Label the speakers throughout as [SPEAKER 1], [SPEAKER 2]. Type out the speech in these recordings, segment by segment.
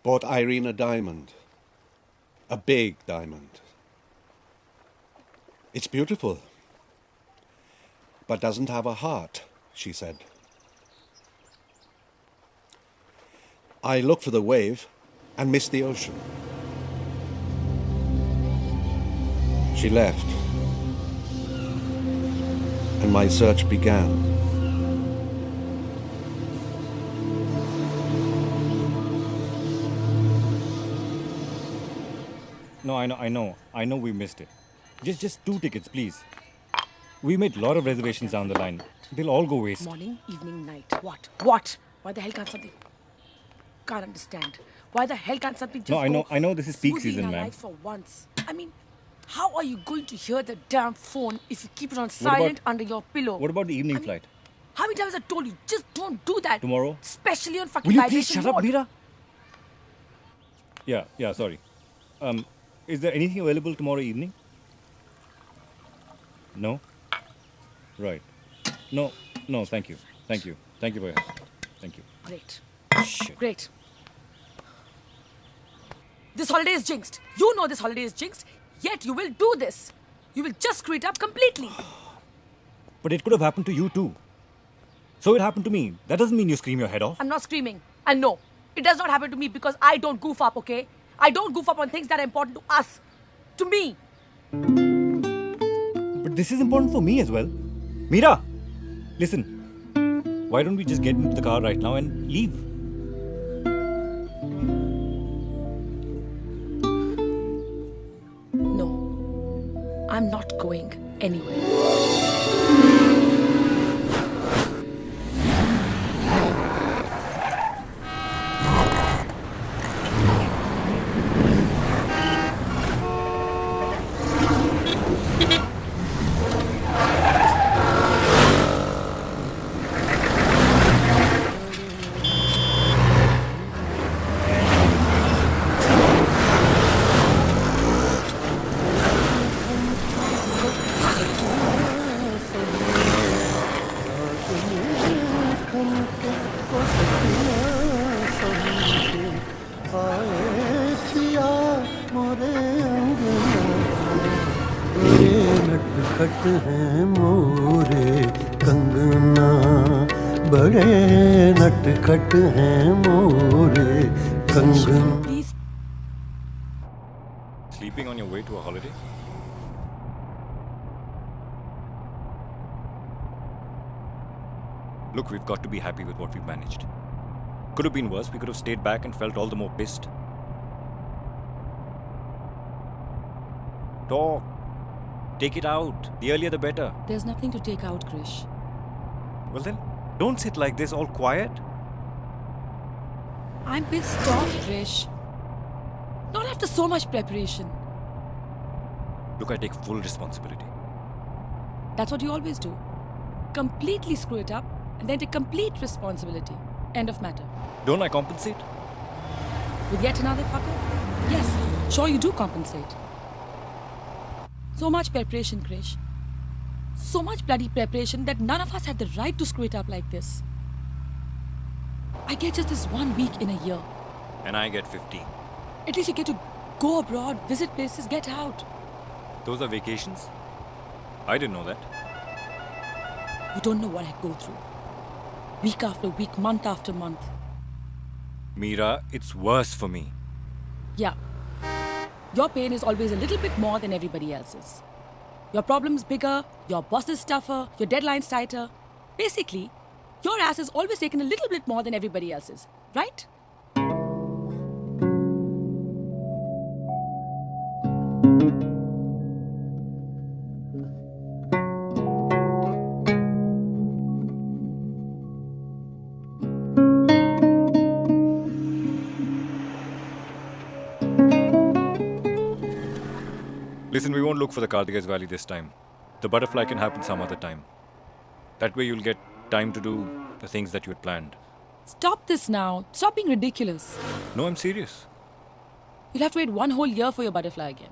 [SPEAKER 1] Bought Irene a diamond. A big diamond. It's beautiful, but doesn't have a heart, she said. I looked for the wave and missed the ocean. She left, and my search began.
[SPEAKER 2] No, I know we missed it. Just 2 tickets, please. We made a lot of reservations down the line. They'll all go waste.
[SPEAKER 3] Morning, evening, night. What? Why the hell can't something... Can't understand. Why the hell can't something just
[SPEAKER 2] No, I know this is peak
[SPEAKER 3] smoothly
[SPEAKER 2] season,
[SPEAKER 3] in our
[SPEAKER 2] ma'am.
[SPEAKER 3] life for once? I mean, how are you going to hear the damn phone if you keep it on silent under your pillow?
[SPEAKER 2] What about the evening flight?
[SPEAKER 3] How many times I told you, just don't do that.
[SPEAKER 2] Tomorrow?
[SPEAKER 3] Especially on fucking
[SPEAKER 2] Will you
[SPEAKER 3] vibration
[SPEAKER 2] please shut up,
[SPEAKER 3] mode.
[SPEAKER 2] Meera? Yeah, sorry. Is there anything available tomorrow evening? No? Right. No, thank you. Thank you for your help. Thank you.
[SPEAKER 3] Great.
[SPEAKER 2] Shit.
[SPEAKER 3] Great. This holiday is jinxed. You know this holiday is jinxed, yet you will do this. You will just screw it up completely.
[SPEAKER 2] But it could have happened to you too. So it happened to me. That doesn't mean you scream your head off.
[SPEAKER 3] I'm not screaming. And no, it does not happen to me because I don't goof up, okay? I don't goof up on things that are important to us. To me.
[SPEAKER 2] But this is important for me as well. Meera, listen. Why don't we just get into the car right now and leave?
[SPEAKER 3] No, I'm not going anywhere.
[SPEAKER 4] हैं मोरे कंगना बड़े नटखट हैं मोरे Kangana.
[SPEAKER 3] Please.
[SPEAKER 2] Sleeping on your way to a holiday? Look, we've got to be happy with what we've managed. Could have been worse. We could have stayed back and felt all the more pissed. Talk. Take it out. The earlier the better.
[SPEAKER 3] There's nothing to take out, Krish.
[SPEAKER 2] Well then, don't sit like this all quiet.
[SPEAKER 3] I'm pissed off, Krish. Not after so much preparation.
[SPEAKER 2] Look, I take full responsibility.
[SPEAKER 3] That's what you always do. Completely screw it up and then take complete responsibility. End of matter.
[SPEAKER 2] Don't I compensate?
[SPEAKER 3] With yet another fucker? Yes, sure you do compensate. So much preparation, Krish. So much bloody preparation that none of us had the right to screw it up like this. I get just this 1 week in a year.
[SPEAKER 2] And I get 15.
[SPEAKER 3] At least you get to go abroad, visit places, get out.
[SPEAKER 2] Those are vacations? I didn't know that.
[SPEAKER 3] You don't know what I go through. Week after week, month after month.
[SPEAKER 2] Meera, it's worse for me.
[SPEAKER 3] Yeah. Your pain is always a little bit more than everybody else's. Your problem's bigger, your boss is tougher, your deadline's tighter. Basically, your ass is always taken a little bit more than everybody else's, right?
[SPEAKER 2] Listen, we won't look for the Karthikeya's Valley this time. The butterfly can happen some other time. That way you'll get time to do the things that you had planned.
[SPEAKER 3] Stop this now. Stop being ridiculous.
[SPEAKER 2] No, I'm serious.
[SPEAKER 3] You'll have to wait 1 whole year for your butterfly again.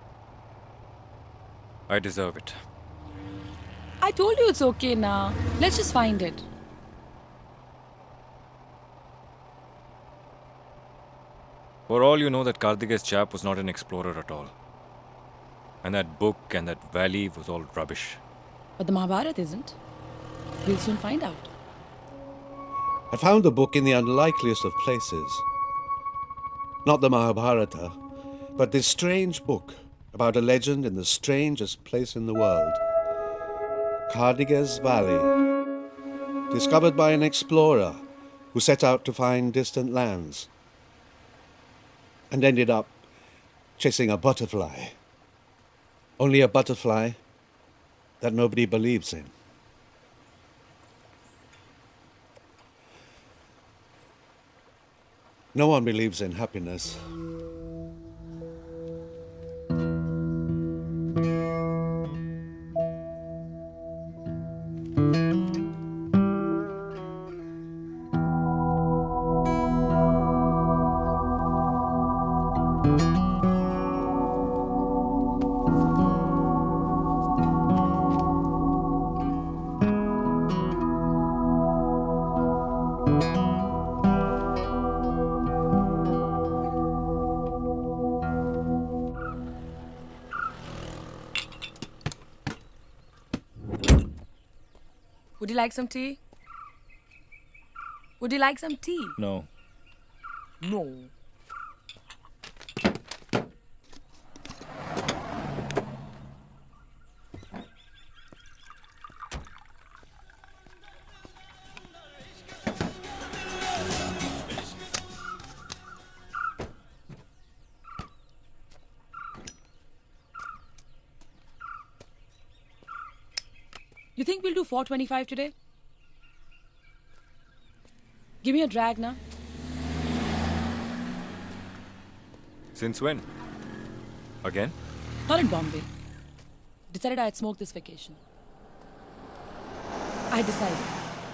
[SPEAKER 2] I deserve it.
[SPEAKER 3] I told you it's okay now. Let's just find it.
[SPEAKER 2] For all you know, that Karthikeya's chap was not an explorer at all. And that book and that valley was all rubbish.
[SPEAKER 3] But the Mahabharata isn't. We'll soon find out.
[SPEAKER 1] I found the book in the unlikeliest of places. Not the Mahabharata, but this strange book about a legend in the strangest place in the world. Karthikeya's Valley. Discovered by an explorer who set out to find distant lands. And ended up chasing a butterfly. Only a butterfly that nobody believes in. No one believes in happiness.
[SPEAKER 3] Would you like some tea? Would you like some tea?
[SPEAKER 2] No.
[SPEAKER 3] No. You think we'll do 425 today? Give me a drag now.
[SPEAKER 2] Since when? Again?
[SPEAKER 3] Not in Bombay. Decided I'd smoke this vacation. I decided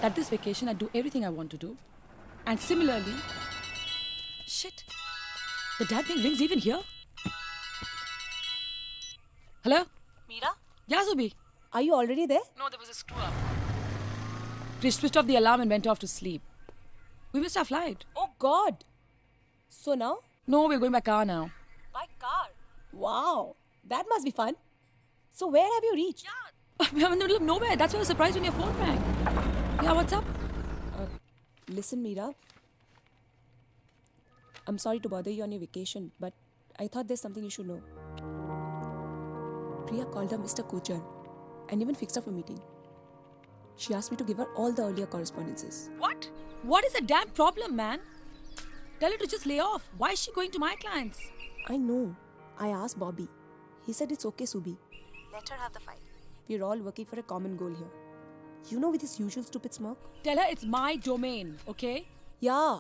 [SPEAKER 3] that this vacation I'd do everything I want to do. And similarly... Shit. The damn thing rings even here. Hello?
[SPEAKER 5] Meera?
[SPEAKER 3] Yeah, Zubi.
[SPEAKER 5] Are you already there?
[SPEAKER 3] No, there was a screw up. Krish switched off the alarm and went off to sleep. We missed our flight.
[SPEAKER 5] Oh God. So now?
[SPEAKER 3] No, we're going by car now.
[SPEAKER 5] By car. Wow. That must be fun. So where have you reached?
[SPEAKER 3] We're in the middle of nowhere. That's why I was surprised when your phone rang. Yeah, what's up?
[SPEAKER 5] Listen, Meera. I'm sorry to bother you on your vacation, but I thought there's something you should know. Priya called her Mr. Kochar and even fixed up a meeting. She asked me to give her all the earlier correspondences.
[SPEAKER 3] What? What is the damn problem, man? Tell her to just lay off. Why is she going to my clients?
[SPEAKER 5] I know. I asked Bobby. He said it's okay, Subi. Let her have the file. We're all working for a common goal here. You know, with his usual stupid smirk?
[SPEAKER 3] Tell her it's my domain, okay?
[SPEAKER 5] Yeah.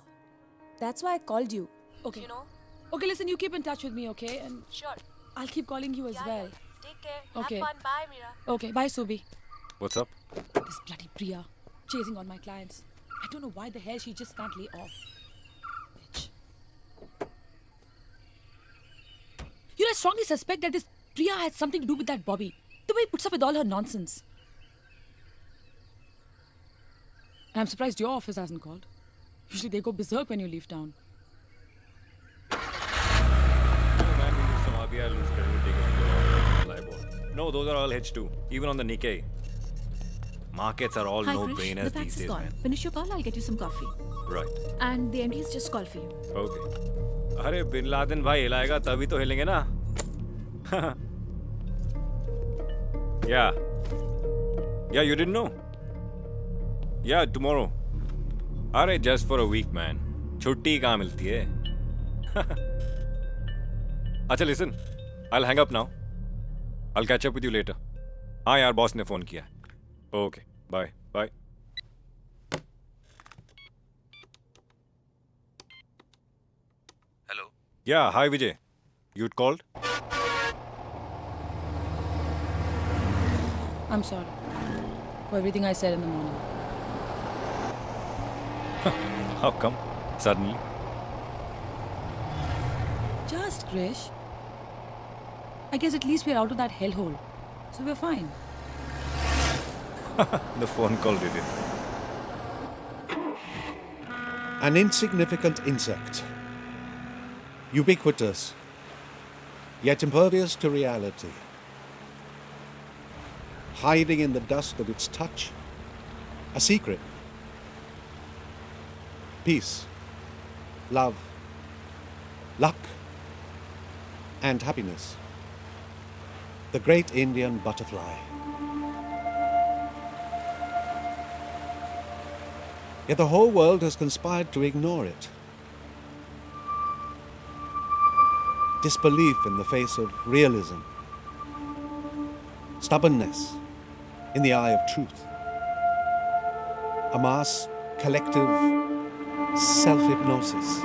[SPEAKER 5] That's why I called you.
[SPEAKER 3] Okay.
[SPEAKER 5] You know?
[SPEAKER 3] Okay, listen, you keep in touch with me, okay? And
[SPEAKER 5] Sure.
[SPEAKER 3] I'll keep calling you as well.
[SPEAKER 5] Take care.
[SPEAKER 3] Okay.
[SPEAKER 5] Have fun. Bye, Meera.
[SPEAKER 3] Okay, bye, Subi.
[SPEAKER 2] What's up?
[SPEAKER 3] This bloody Priya, chasing on my clients. I don't know why the hell she just can't lay off. Bitch. You know, I strongly suspect that this Priya has something to do with that Bobby. The way he puts up with all her nonsense. And I'm surprised your office hasn't called. Usually they go berserk when you leave town.
[SPEAKER 2] No, those are all H2. Even on the Nikkei. Markets are all
[SPEAKER 6] Hi,
[SPEAKER 2] no-brainers
[SPEAKER 6] Krish. The
[SPEAKER 2] these
[SPEAKER 6] fax is
[SPEAKER 2] days,
[SPEAKER 6] gone.
[SPEAKER 2] man.
[SPEAKER 6] Finish your call, I'll get you some coffee.
[SPEAKER 2] Right.
[SPEAKER 6] And the MD has just called for you.
[SPEAKER 2] Okay. अरे bin Laden भाई हिलाएगा तभी तो हिलेंगे ना. Yeah. Yeah, you didn't know? Yeah, tomorrow. अरे just for a week, man. छुट्टी कहाँ मिलती है? अच्छा, listen. I'll hang up now. I'll catch up with you later. हाँ यार, बॉस ने फोन किया. Okay. Bye. Bye.
[SPEAKER 7] Hello.
[SPEAKER 2] Yeah, hi Vijay. You'd called?
[SPEAKER 3] I'm sorry for everything I said in the morning.
[SPEAKER 2] How come? Suddenly?
[SPEAKER 3] Just, Krish. I guess at least we're out of that hellhole. So we're fine.
[SPEAKER 2] The phone call did it.
[SPEAKER 1] An insignificant insect. ubiquitous, yet impervious to reality, hiding in the dust of its touch, a secret. Peace, love, luck, and happiness. The great Indian butterfly. Yet the whole world has conspired to ignore it. Disbelief in the face of realism. Stubbornness in the eye of truth. A mass collective self-hypnosis.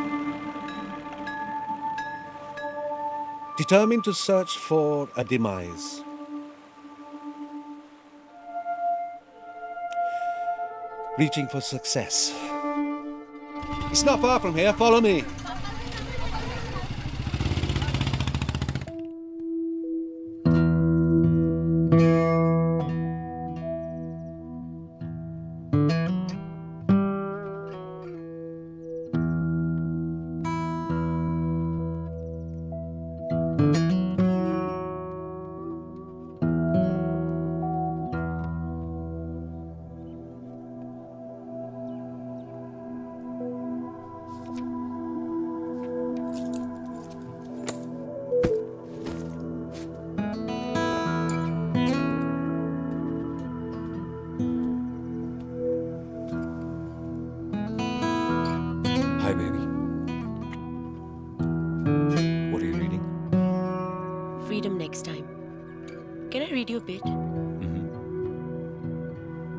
[SPEAKER 1] Determined to search for a demise. Reaching for success. It's not far from here, follow me.
[SPEAKER 2] Hi, baby. What are you reading?
[SPEAKER 7] Freedom next time. Can I read you a bit?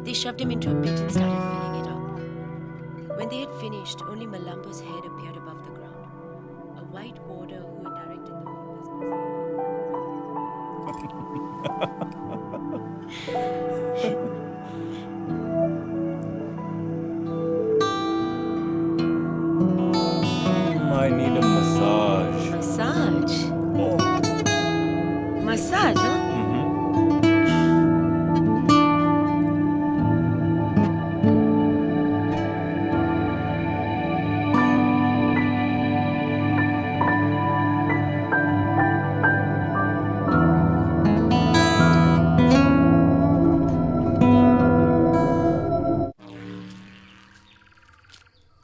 [SPEAKER 7] They shoved him into a pit and started filling it up. When they had finished, only Malamba's head appeared above the ground. A white warder who had directed the whole business.
[SPEAKER 2] I need a massage.
[SPEAKER 7] Massage?
[SPEAKER 2] Oh.
[SPEAKER 7] Massage, huh?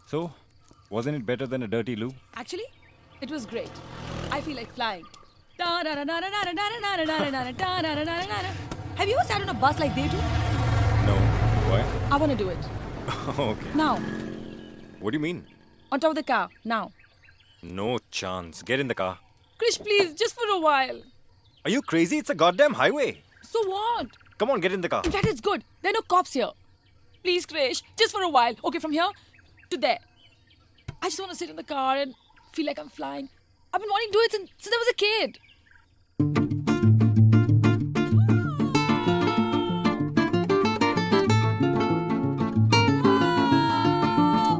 [SPEAKER 2] So, wasn't it better than a dirty loo?
[SPEAKER 3] Actually, it was great. I feel like flying. Have you ever sat on a bus like they do?
[SPEAKER 2] No. Why?
[SPEAKER 3] I want to do it.
[SPEAKER 2] Okay.
[SPEAKER 3] Now.
[SPEAKER 2] What do you mean?
[SPEAKER 3] On top of the car. Now.
[SPEAKER 2] No chance. Get in the car.
[SPEAKER 3] Krish, please, just for a while.
[SPEAKER 2] Are you crazy? It's a goddamn highway.
[SPEAKER 3] So what?
[SPEAKER 2] Come on, get in the car.
[SPEAKER 3] In fact, it's good. There are no cops here. Please, Krish, just for a while. Okay, from here to there. I just want to sit in the car and feel like I'm flying. I've been wanting to do it since I was a kid.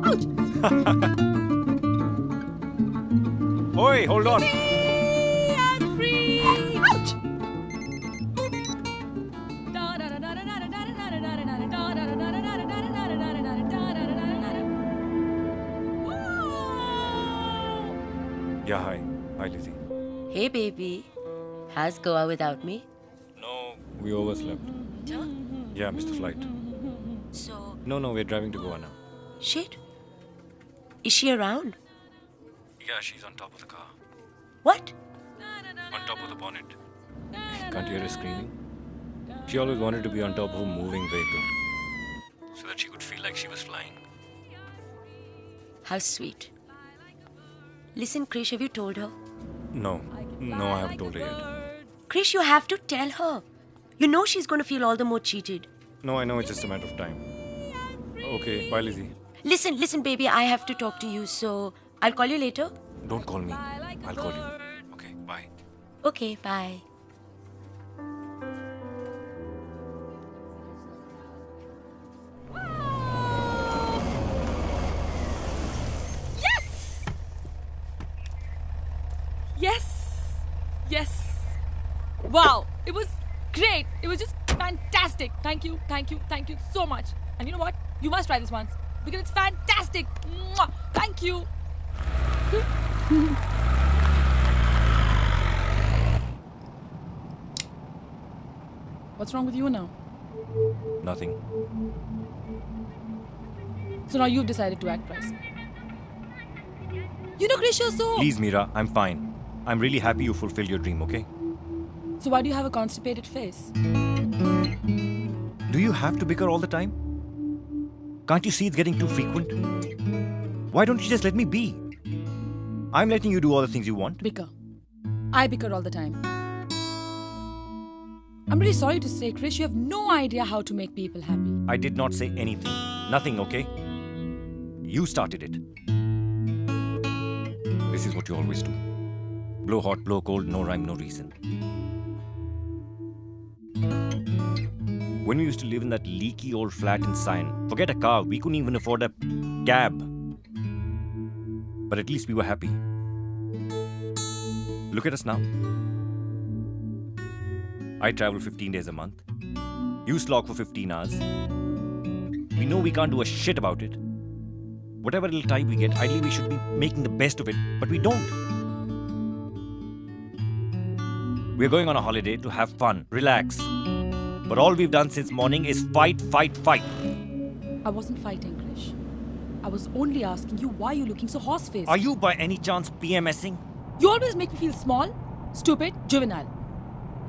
[SPEAKER 3] Ouch!
[SPEAKER 2] Oi, hold on.
[SPEAKER 3] I'm free! Ouch!
[SPEAKER 2] Yeah, hi. Hi, Lizzie.
[SPEAKER 7] Hey, baby. How's Goa without me?
[SPEAKER 2] No, we overslept.
[SPEAKER 7] Huh?
[SPEAKER 2] Yeah, missed the flight.
[SPEAKER 7] So,
[SPEAKER 2] No, we're driving to Goa now.
[SPEAKER 7] shit. Is she around?
[SPEAKER 2] Yeah, she's on top of the car.
[SPEAKER 7] What?
[SPEAKER 2] On top of the bonnet. Can't you hear her screaming? She always wanted to be on top of a moving vehicle. So that she could feel like she was flying.
[SPEAKER 7] How sweet. Listen, Krish, have you told her?
[SPEAKER 2] No, I haven't told her yet.
[SPEAKER 7] Krish, you have to tell her. You know she's going to feel all the more cheated.
[SPEAKER 2] No, I know it's just a matter of time. Okay, bye, Lizzie.
[SPEAKER 7] Listen, baby, I have to talk to you, so I'll call you later.
[SPEAKER 2] Don't call me. I'll call you. Okay, bye.
[SPEAKER 7] Okay, bye.
[SPEAKER 3] Yes! Wow! It was great! It was just fantastic! Thank you so much. And you know what? You must try this once. Because it's fantastic! Mwah! Thank you! What's wrong with you now?
[SPEAKER 2] Nothing.
[SPEAKER 3] So now you've decided to act price. You know, Krish, you're so...
[SPEAKER 2] Please, Meera, I'm fine. I'm really happy you fulfilled your dream, okay?
[SPEAKER 3] So why do you have a constipated face?
[SPEAKER 2] Do you have to bicker all the time? Can't you see it's getting too frequent? Why don't you just let me be? I'm letting you do all the things you want.
[SPEAKER 3] Bicker. I bicker all the time. I'm really sorry to say, Krish, you have no idea how to make people happy.
[SPEAKER 2] I did not say anything. Nothing, okay? You started it. This is what you always do. Blow hot, blow cold, no rhyme, no reason. When we used to live in that leaky old flat in Sion, forget a car, we couldn't even afford a cab. But at least we were happy. Look at us now. I travel 15 days a month. You slog for 15 hours. We know we can't do a shit about it. Whatever little time we get, ideally we should be making the best of it, but we don't. We're going on a holiday to have fun, relax. But all we've done since morning is fight, fight, fight.
[SPEAKER 3] I wasn't fighting, Krish. I was only asking you why you're looking so horse-faced.
[SPEAKER 2] Are you by any chance PMSing?
[SPEAKER 3] You always make me feel small, stupid, juvenile.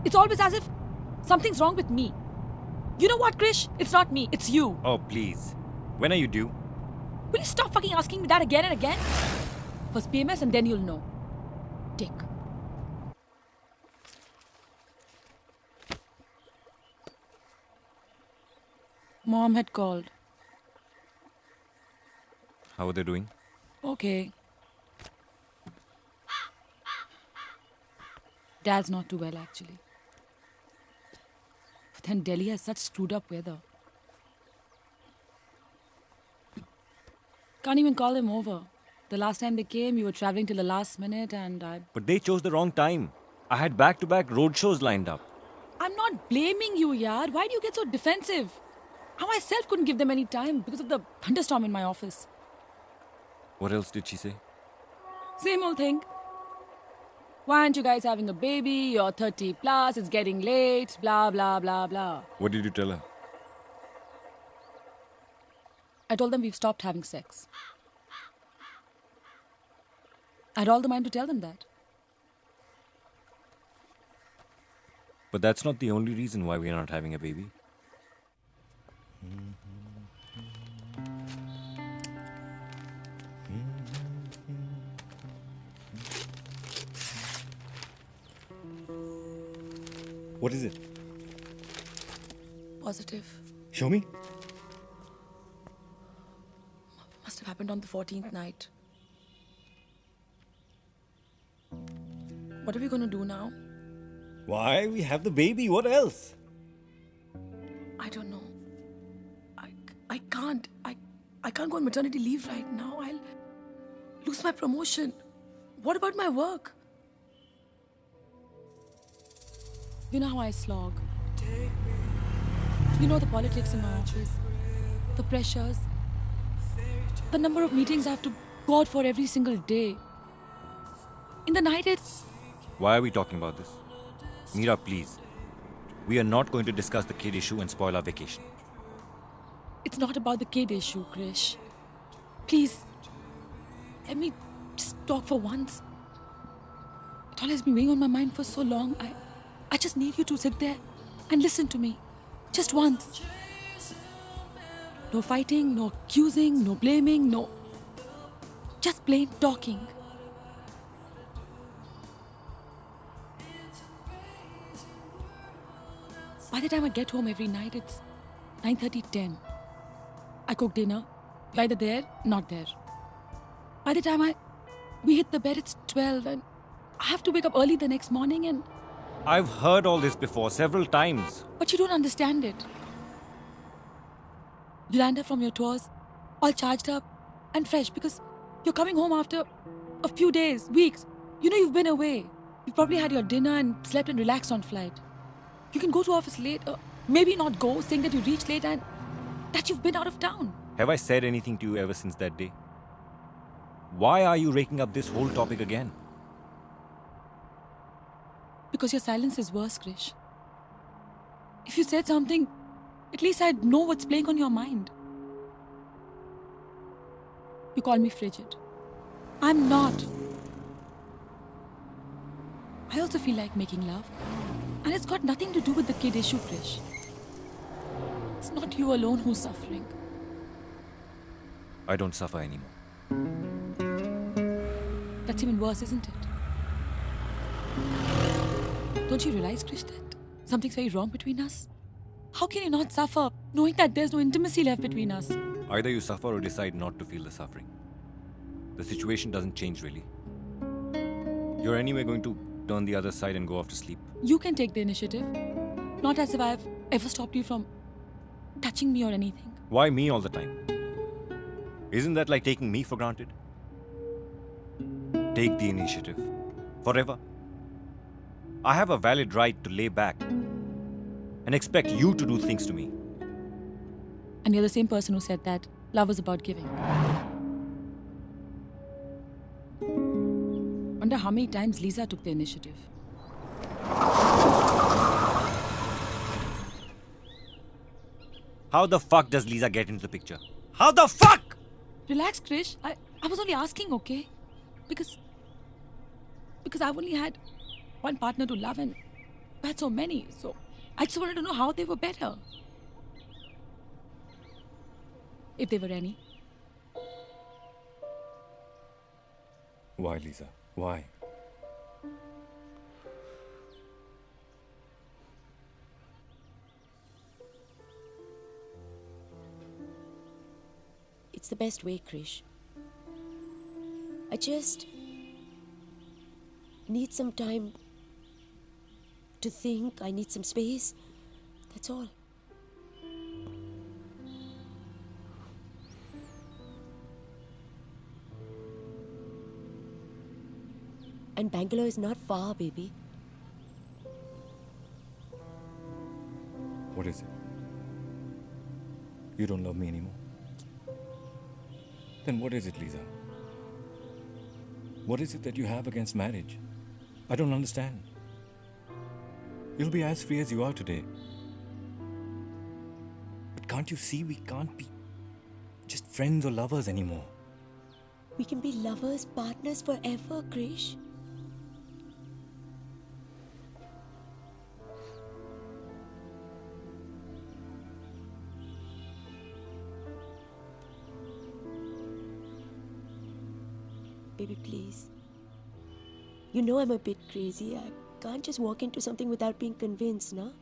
[SPEAKER 3] It's always as if something's wrong with me. You know what, Krish? It's not me, it's you.
[SPEAKER 2] Oh, please. When are you due?
[SPEAKER 3] Will you stop fucking asking me that again and again? First PMS and then you'll know. Dick. Mom had called.
[SPEAKER 2] How are they doing?
[SPEAKER 3] Okay. Dad's not too well, actually. But then Delhi has such screwed up weather. Can't even call them over. The last time they came, you were traveling till the last minute and I...
[SPEAKER 2] But they chose the wrong time. I had back-to-back road shows lined up.
[SPEAKER 3] I'm not blaming you, yaar. Why do you get so defensive? I myself couldn't give them any time because of the thunderstorm in my office.
[SPEAKER 2] What else did she say?
[SPEAKER 3] Same old thing. Why aren't you guys having a baby? You're 30 plus, it's getting late, blah, blah, blah, blah.
[SPEAKER 2] What did you tell her?
[SPEAKER 3] I told them we've stopped having sex. I had all the mind to tell them that.
[SPEAKER 2] But that's not the only reason why we're not having a baby. What is it?
[SPEAKER 3] Positive.
[SPEAKER 2] Show me.
[SPEAKER 3] Must have happened on the 14th night. What are we going to do now?
[SPEAKER 2] Why? We have the baby. What else?
[SPEAKER 3] I don't know. I can't. I can't go on maternity leave right now. I'll lose my promotion. What about my work? You know how I slog. You know the politics in my office. The pressures. The number of meetings I have to go out for every single day. In the night it's...
[SPEAKER 2] Why are we talking about this? Meera, please. We are not going to discuss the kid issue and spoil our vacation.
[SPEAKER 3] It's not about the kid issue, Krish. Please, let me just talk for once. It all has been weighing on my mind for so long. I just need you to sit there and listen to me. Just once. No fighting, no accusing, no blaming, no... Just plain talking. By the time I get home every night, it's 9:30, 10. I cook dinner. You're either there, not there. By the time we hit the bed, it's 12 and I have to wake up early the next morning and...
[SPEAKER 2] I've heard all this before several times.
[SPEAKER 3] But you don't understand it. You land up from your tours, all charged up and fresh because you're coming home after a few days, weeks. You know you've been away. You've probably had your dinner and slept and relaxed on flight. You can go to office late or maybe not go, saying that you reached late and that you've been out of town.
[SPEAKER 2] Have I said anything to you ever since that day? Why are you raking up this whole topic again?
[SPEAKER 3] Because your silence is worse, Krish. If you said something, at least I'd know what's playing on your mind. You call me frigid. I'm not. I also feel like making love. And it's got nothing to do with the kid issue, Krish. It's not you alone who's suffering.
[SPEAKER 2] I don't suffer anymore.
[SPEAKER 3] That's even worse, isn't it? Don't you realize, Krish, that something's very wrong between us? How can you not suffer knowing that there's no intimacy left between us?
[SPEAKER 2] Either you suffer or decide not to feel the suffering. The situation doesn't change really. You're anyway going to turn the other side and go off to sleep.
[SPEAKER 3] You can take the initiative. Not as if I've ever stopped you from touching me or anything.
[SPEAKER 2] Why me all the time? Isn't that like taking me for granted? Take the initiative. Forever. I have a valid right to lay back and expect you to do things to me.
[SPEAKER 3] And you're the same person who said that love is about giving. Wonder how many times Lisa took the initiative.
[SPEAKER 2] How the fuck does Lisa get into the picture? How the fuck?
[SPEAKER 3] Relax, Krish. I was only asking, okay? Because I've only had one partner to love and I've had so many. So I just wanted to know how they were better. If they were any.
[SPEAKER 2] Why, Lisa? Why?
[SPEAKER 7] It's the best way, Krish. I just need some time to think. I need some space. That's all. And Bangalore is not far, baby.
[SPEAKER 2] What is it? You don't love me anymore? Then what is it, Lisa? What is it that you have against marriage? I don't understand. You'll be as free as you are today. But can't you see we can't be just friends or lovers anymore?
[SPEAKER 7] We can be lovers, partners forever, Krish. Baby, please. You know I'm a bit crazy. I can't just walk into something without being convinced, no?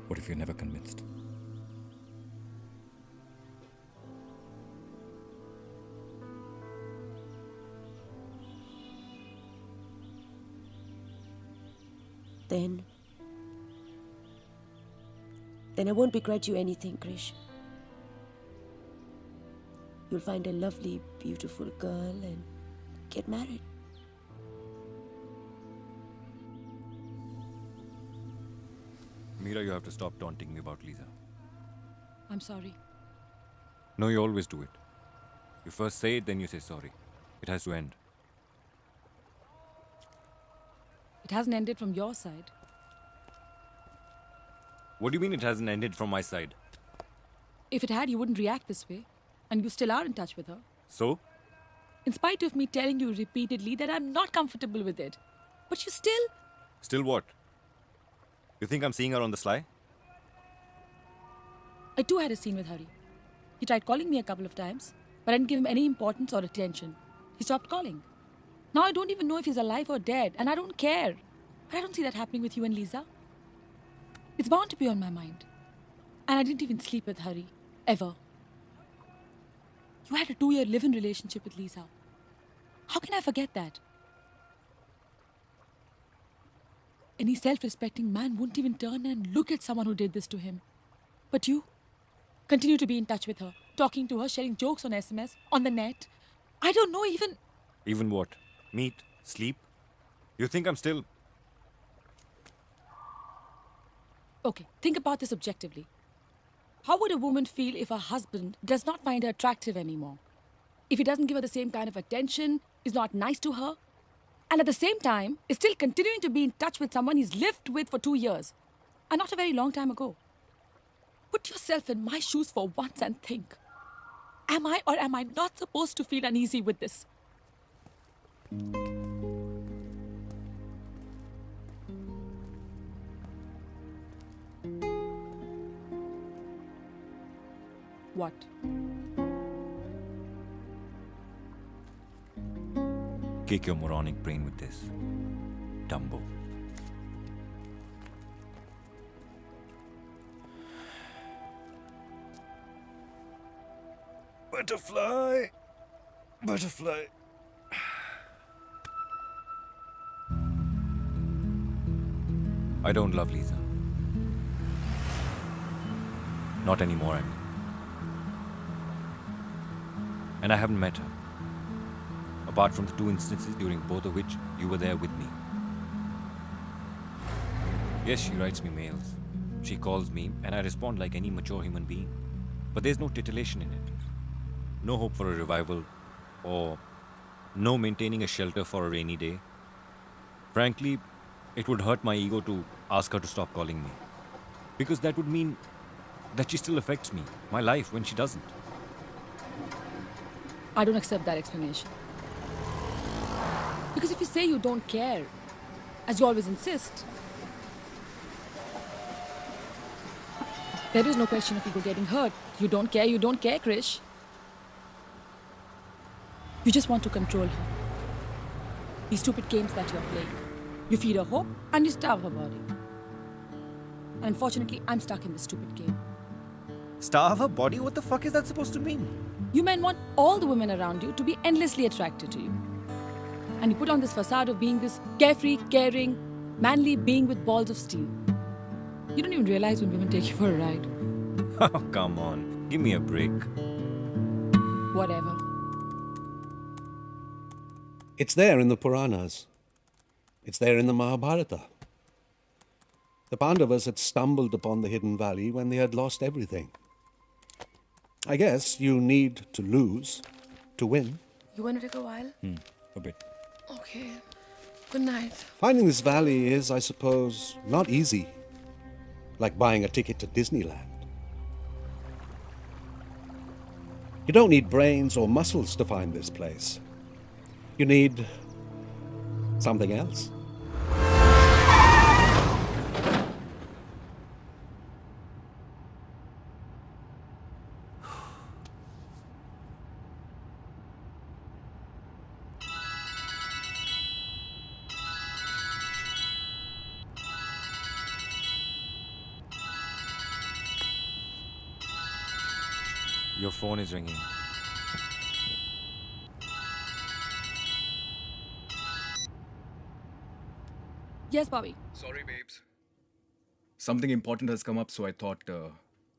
[SPEAKER 2] What if you're never convinced?
[SPEAKER 7] Then I won't begrudge you anything, Krish. You'll find a lovely, beautiful girl and get married.
[SPEAKER 2] Meera, you have to stop taunting me about Lisa.
[SPEAKER 3] I'm sorry.
[SPEAKER 2] No, you always do it. You first say it, then you say sorry. It has to end.
[SPEAKER 3] It hasn't ended from your side.
[SPEAKER 2] What do you mean it hasn't ended from my side?
[SPEAKER 3] If it had, you wouldn't react this way. And you still are in touch with her.
[SPEAKER 2] So?
[SPEAKER 3] In spite of me telling you repeatedly that I'm not comfortable with it. But you still...
[SPEAKER 2] Still what? You think I'm seeing her on the sly?
[SPEAKER 3] I too had a scene with Hari. He tried calling me a couple of times, but I didn't give him any importance or attention. He stopped calling. Now I don't even know if he's alive or dead, and I don't care. But I don't see that happening with you and Lisa. It's bound to be on my mind. And I didn't even sleep with Hari. Ever. You had a 2-year live-in relationship with Lisa. How can I forget that? Any self-respecting man wouldn't even turn and look at someone who did this to him. But you continue to be in touch with her, talking to her, sharing jokes on SMS, on the net. I don't know even...
[SPEAKER 2] Even what? Meet? Sleep? You think I'm still...
[SPEAKER 3] Okay, think about this objectively. How would a woman feel if her husband does not find her attractive anymore? If he doesn't give her the same kind of attention, is not nice to her? And at the same time, is still continuing to be in touch with someone he's lived with for 2 years. And not a very long time ago. Put yourself in my shoes for once and think. Am I or am I not supposed to feel uneasy with this? What?
[SPEAKER 2] Kick your moronic brain with this, Dumbo. Butterfly, butterfly. I don't love Lisa. Not anymore, I mean. And I haven't met her. Apart from the 2 instances during both of which you were there with me. Yes, she writes me mails. She calls me and I respond like any mature human being. But there's no titillation in it. No hope for a revival or no maintaining a shelter for a rainy day. Frankly, it would hurt my ego to ask her to stop calling me. Because that would mean that she still affects me, my life, when she doesn't.
[SPEAKER 3] I don't accept that explanation. Because if you say you don't care, as you always insist, there is no question of people getting hurt. You don't care, Krish. You just want to control her. These stupid games that you're playing. You feed her hope and you starve her body. And unfortunately, I'm stuck in this stupid game.
[SPEAKER 2] Starve her body? What the fuck is that supposed to mean?
[SPEAKER 3] You men want all the women around you to be endlessly attracted to you. And you put on this facade of being this carefree, caring, manly being with balls of steel. You don't even realize when women take you for a ride.
[SPEAKER 2] Oh, come on. Give me a break.
[SPEAKER 3] Whatever.
[SPEAKER 1] It's there in the Puranas. It's there in the Mahabharata. The Pandavas had stumbled upon the hidden valley when they had lost everything. I guess you need to lose to win.
[SPEAKER 5] You want to take a while?
[SPEAKER 2] A bit.
[SPEAKER 5] Okay. Good night.
[SPEAKER 1] Finding this valley is, I suppose, not easy. Like buying a ticket to Disneyland. You don't need brains or muscles to find this place. You need something else.
[SPEAKER 2] Your phone is ringing.
[SPEAKER 3] Yes, Bobby.
[SPEAKER 8] Sorry, babes. Something important has come up, so I thought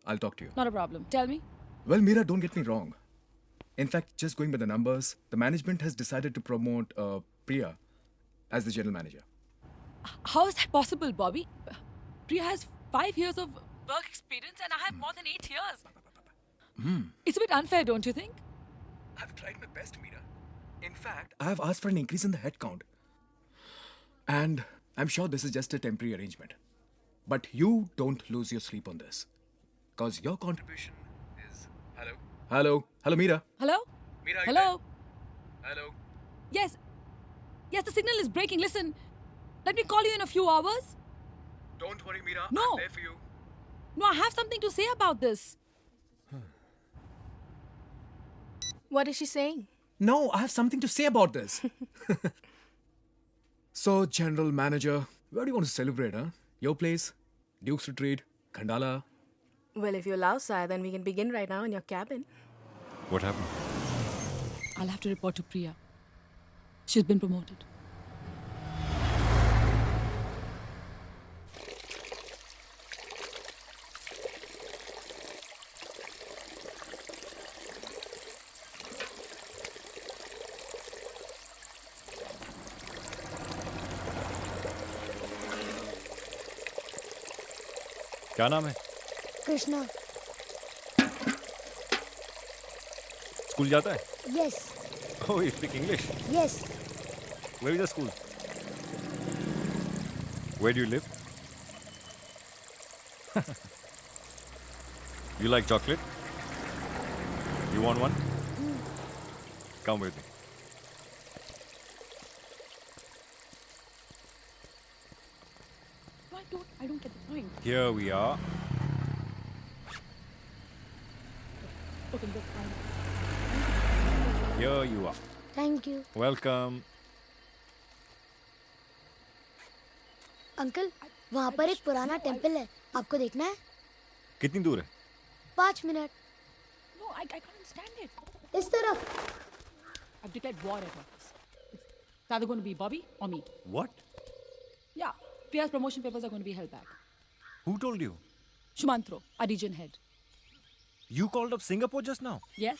[SPEAKER 8] I'll talk to you.
[SPEAKER 3] Not a problem. Tell me.
[SPEAKER 8] Well, Mira, don't get me wrong. In fact, just going by the numbers, the management has decided to promote Priya as the general manager.
[SPEAKER 3] How is that possible, Bobby? Priya has 5 years of work experience and I have more than 8 years. It's a bit unfair, don't you think?
[SPEAKER 8] I've tried my best, Mira. In fact, I have asked for an increase in the headcount. And I'm sure this is just a temporary arrangement. But you don't lose your sleep on this. Because your contribution is... Hello? Hello? Hello, Mira?
[SPEAKER 3] Hello?
[SPEAKER 8] Mira,
[SPEAKER 3] Hello?
[SPEAKER 8] Hello?
[SPEAKER 3] Yes. Yes, the signal is breaking. Listen, let me call you in a few hours.
[SPEAKER 8] Don't worry, Mira.
[SPEAKER 3] No.
[SPEAKER 8] I'm there for you.
[SPEAKER 3] No, I have something to say about this.
[SPEAKER 5] What is she saying?
[SPEAKER 8] No, I have something to say about this. So, General Manager, where do you want to celebrate, huh? Your place? Duke's Retreat? Khandala?
[SPEAKER 5] Well, if you allow, Sai, then we can begin right now in your cabin.
[SPEAKER 2] What happened?
[SPEAKER 3] I'll have to report to Priya. She's been promoted.
[SPEAKER 2] क्या नाम है?
[SPEAKER 9] Krishna.
[SPEAKER 2] School जाता है?
[SPEAKER 9] Yes.
[SPEAKER 2] Oh, you speak English.
[SPEAKER 9] Yes.
[SPEAKER 2] Where is the school? Where do you live? You like chocolate? You want one? Come with me.
[SPEAKER 3] I don't get the point.
[SPEAKER 2] Here we are.
[SPEAKER 3] Okay, look, fine.
[SPEAKER 2] Here you are.
[SPEAKER 9] Thank you
[SPEAKER 2] Welcome.
[SPEAKER 9] Uncle वहाँ पर एक पुराना temple है आपको देखना है
[SPEAKER 2] कितनी दूर है?
[SPEAKER 9] 5 minute
[SPEAKER 3] No, I can't stand it.
[SPEAKER 9] इस तरफ
[SPEAKER 3] I've declared war at office. It's either going to be Bobby or me.
[SPEAKER 2] What?
[SPEAKER 3] Yeah, Priya's promotion papers are going to be held back.
[SPEAKER 2] Who told you?
[SPEAKER 3] Shumantro, our region head.
[SPEAKER 2] You called up Singapore just now.
[SPEAKER 3] Yes?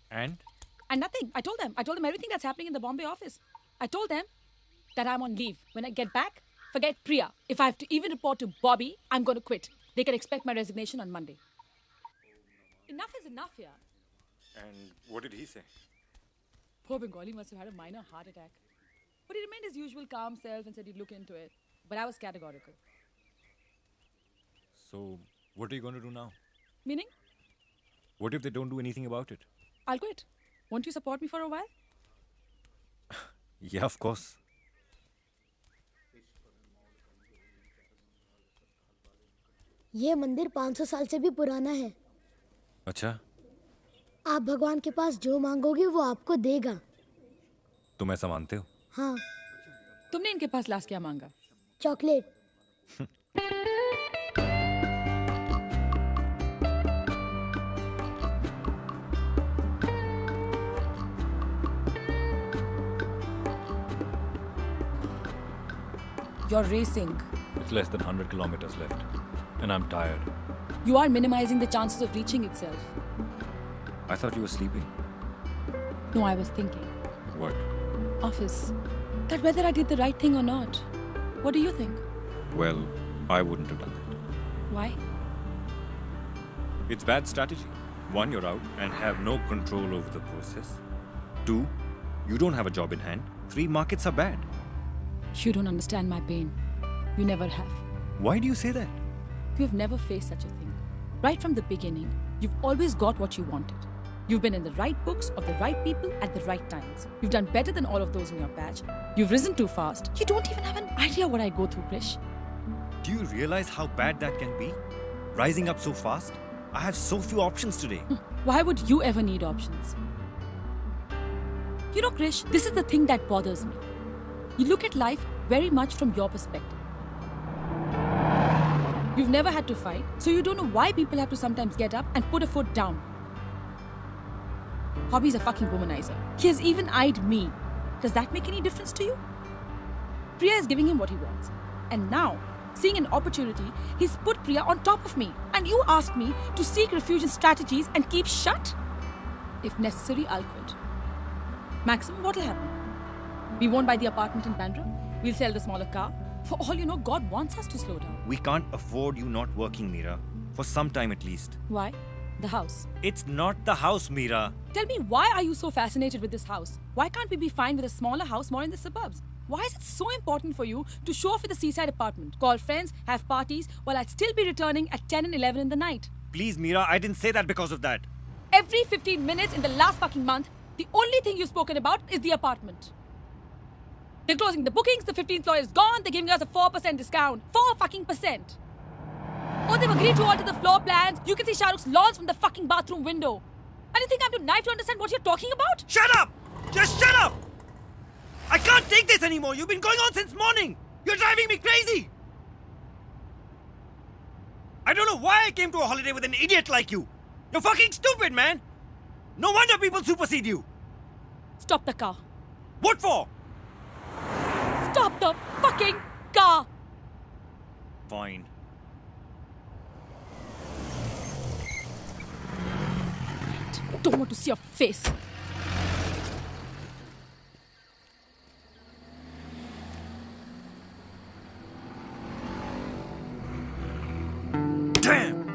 [SPEAKER 2] And?
[SPEAKER 3] And nothing. I told them everything that's happening in the Bombay office. I told them that I'm on leave. When I get back, forget Priya. If I have to even report to Bobby, I'm going to quit. They can expect my resignation on Monday. Enough is enough here.
[SPEAKER 2] And what did he say?
[SPEAKER 3] Poor Bengali must have had a minor heart attack. But he remained his usual calm self and said he'd look into it. But I was categorical.
[SPEAKER 2] So, what are you going to do now?
[SPEAKER 3] Meaning?
[SPEAKER 2] What if they don't do anything about it?
[SPEAKER 3] I'll quit. Won't you support me for a while?
[SPEAKER 2] Yeah, of course.
[SPEAKER 9] ये मंदिर 500 साल से भी पुराना है
[SPEAKER 2] अच्छा,
[SPEAKER 9] आप भगवान के पास जो मांगोगे वो आपको देगा
[SPEAKER 2] तुम ऐसा मानते हो?
[SPEAKER 9] हाँ
[SPEAKER 3] तुमने इनके पास लास्ट क्या मांगा?
[SPEAKER 9] Chocolate
[SPEAKER 3] You're racing.
[SPEAKER 2] It's less than 100 kilometers left. And I'm tired.
[SPEAKER 3] You are minimizing the chances of reaching itself.
[SPEAKER 2] I thought you were sleeping.
[SPEAKER 3] No, I was thinking.
[SPEAKER 2] What?
[SPEAKER 3] Office. That whether I did the right thing or not. What do you think?
[SPEAKER 2] Well, I wouldn't have done that.
[SPEAKER 3] Why?
[SPEAKER 2] It's bad strategy. 1, you're out and have no control over the process. 2, you don't have a job in hand. 3, markets are bad.
[SPEAKER 3] You don't understand my pain. You never have.
[SPEAKER 2] Why do you say that?
[SPEAKER 3] You've never faced such a thing. Right from the beginning, you've always got what you wanted. You've been in the right books of the right people at the right times. You've done better than all of those in your batch. You've risen too fast. You don't even have an idea what I go through, Krish.
[SPEAKER 2] Do you realize how bad that can be? Rising up so fast? I have so few options today.
[SPEAKER 3] Why would you ever need options? You know, Krish, this is the thing that bothers me. You look at life very much from your perspective. You've never had to fight, so you don't know why people have to sometimes get up and put a foot down. Hobby's a fucking womanizer. He has even eyed me. Does that make any difference to you? Priya is giving him what he wants. And now, seeing an opportunity, he's put Priya on top of me. And you ask me to seek refuge in strategies and keep shut? If necessary, I'll quit. Maximum, what'll happen? We won't buy the apartment in Bandra. We'll sell the smaller car. For all you know, God wants us to slow down.
[SPEAKER 2] We can't afford you not working, Meera. For some time at least.
[SPEAKER 3] Why? The house.
[SPEAKER 2] It's not the house, Meera.
[SPEAKER 3] Tell me, why are you so fascinated with this house? Why can't we be fine with a smaller house more in the suburbs? Why is it so important for you to show off with a seaside apartment, call friends, have parties, while I'd still be returning at 10 and 11 in the night?
[SPEAKER 2] Please, Meera, I didn't say that because of that.
[SPEAKER 3] Every 15 minutes in the last fucking month, the only thing you've spoken about is the apartment. They're closing the bookings, the 15th floor is gone, they're giving us a 4% discount. 4 fucking percent. Oh, they've agreed to alter the floor plans. You can see Shah Rukh's lawns from the fucking bathroom window. And you think I'm too naive to understand what you're talking about?
[SPEAKER 2] Shut up! Just shut up! I can't take this anymore. You've been going on since morning. You're driving me crazy. I don't know why I came to a holiday with an idiot like you. You're fucking stupid, man. No wonder people supersede you.
[SPEAKER 3] Stop the car.
[SPEAKER 2] What for?
[SPEAKER 3] Stop the fucking car!
[SPEAKER 2] Fine.
[SPEAKER 3] Don't want to see your face.
[SPEAKER 2] Damn!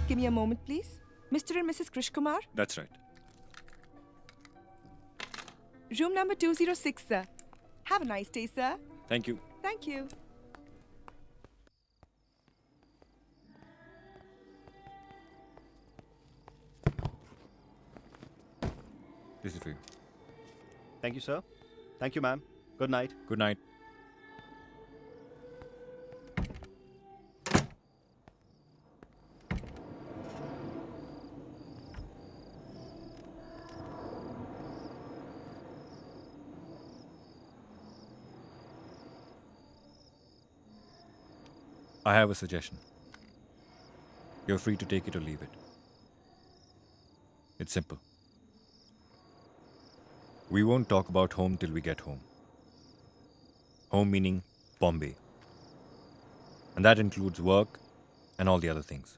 [SPEAKER 10] Give me a moment, please. Mr. and Mrs. Krish Kumar,
[SPEAKER 2] That's right.
[SPEAKER 10] room number 206, sir. Have a nice day, sir.
[SPEAKER 2] Thank you.
[SPEAKER 10] Thank you.
[SPEAKER 2] This is for you.
[SPEAKER 11] Thank you, sir. Thank you, ma'am. Good night.
[SPEAKER 2] Good night. I have a suggestion. You're free to take it or leave it. It's simple. We won't talk about home till we get home. Home meaning Bombay. And that includes work and all the other things.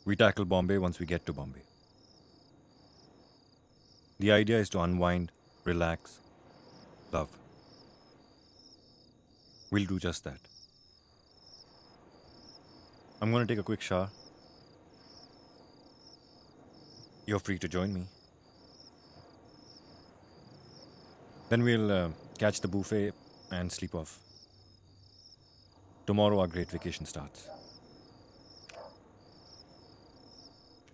[SPEAKER 2] We tackle Bombay once we get to Bombay. The idea is to unwind, relax, love. We'll do just that. I'm going to take a quick shower. You're free to join me. Then we'll catch the buffet and sleep off. Tomorrow our great vacation starts.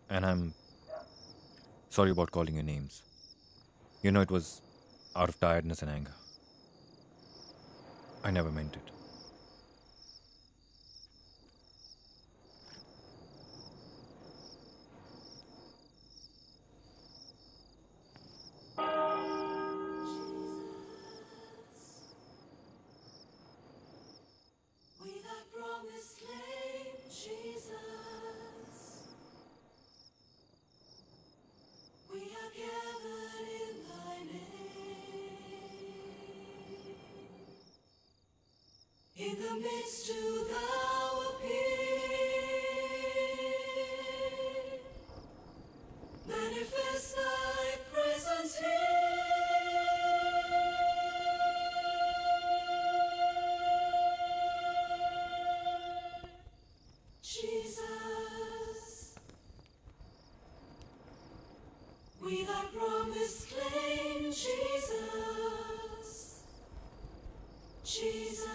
[SPEAKER 2] And I'm sorry about calling your names. You know, it was out of tiredness and anger. I never meant it.
[SPEAKER 12] In the midst do thou appear, manifest thy presence here. Jesus, we thy promise claim, Jesus, Jesus.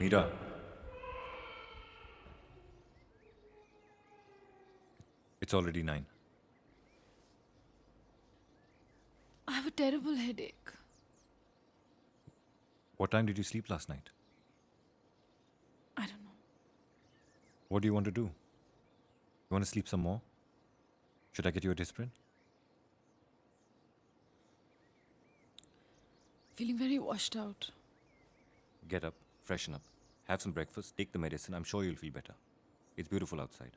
[SPEAKER 2] Mira. It's already 9.
[SPEAKER 3] I have a terrible headache.
[SPEAKER 2] What time did you sleep last night?
[SPEAKER 3] I don't know.
[SPEAKER 2] What do you want to do? You want to sleep some more? Should I get you a Disprin?
[SPEAKER 3] Feeling very washed out.
[SPEAKER 2] Get up, freshen up, have some breakfast, take the medicine. I'm sure you'll feel better. It's beautiful outside.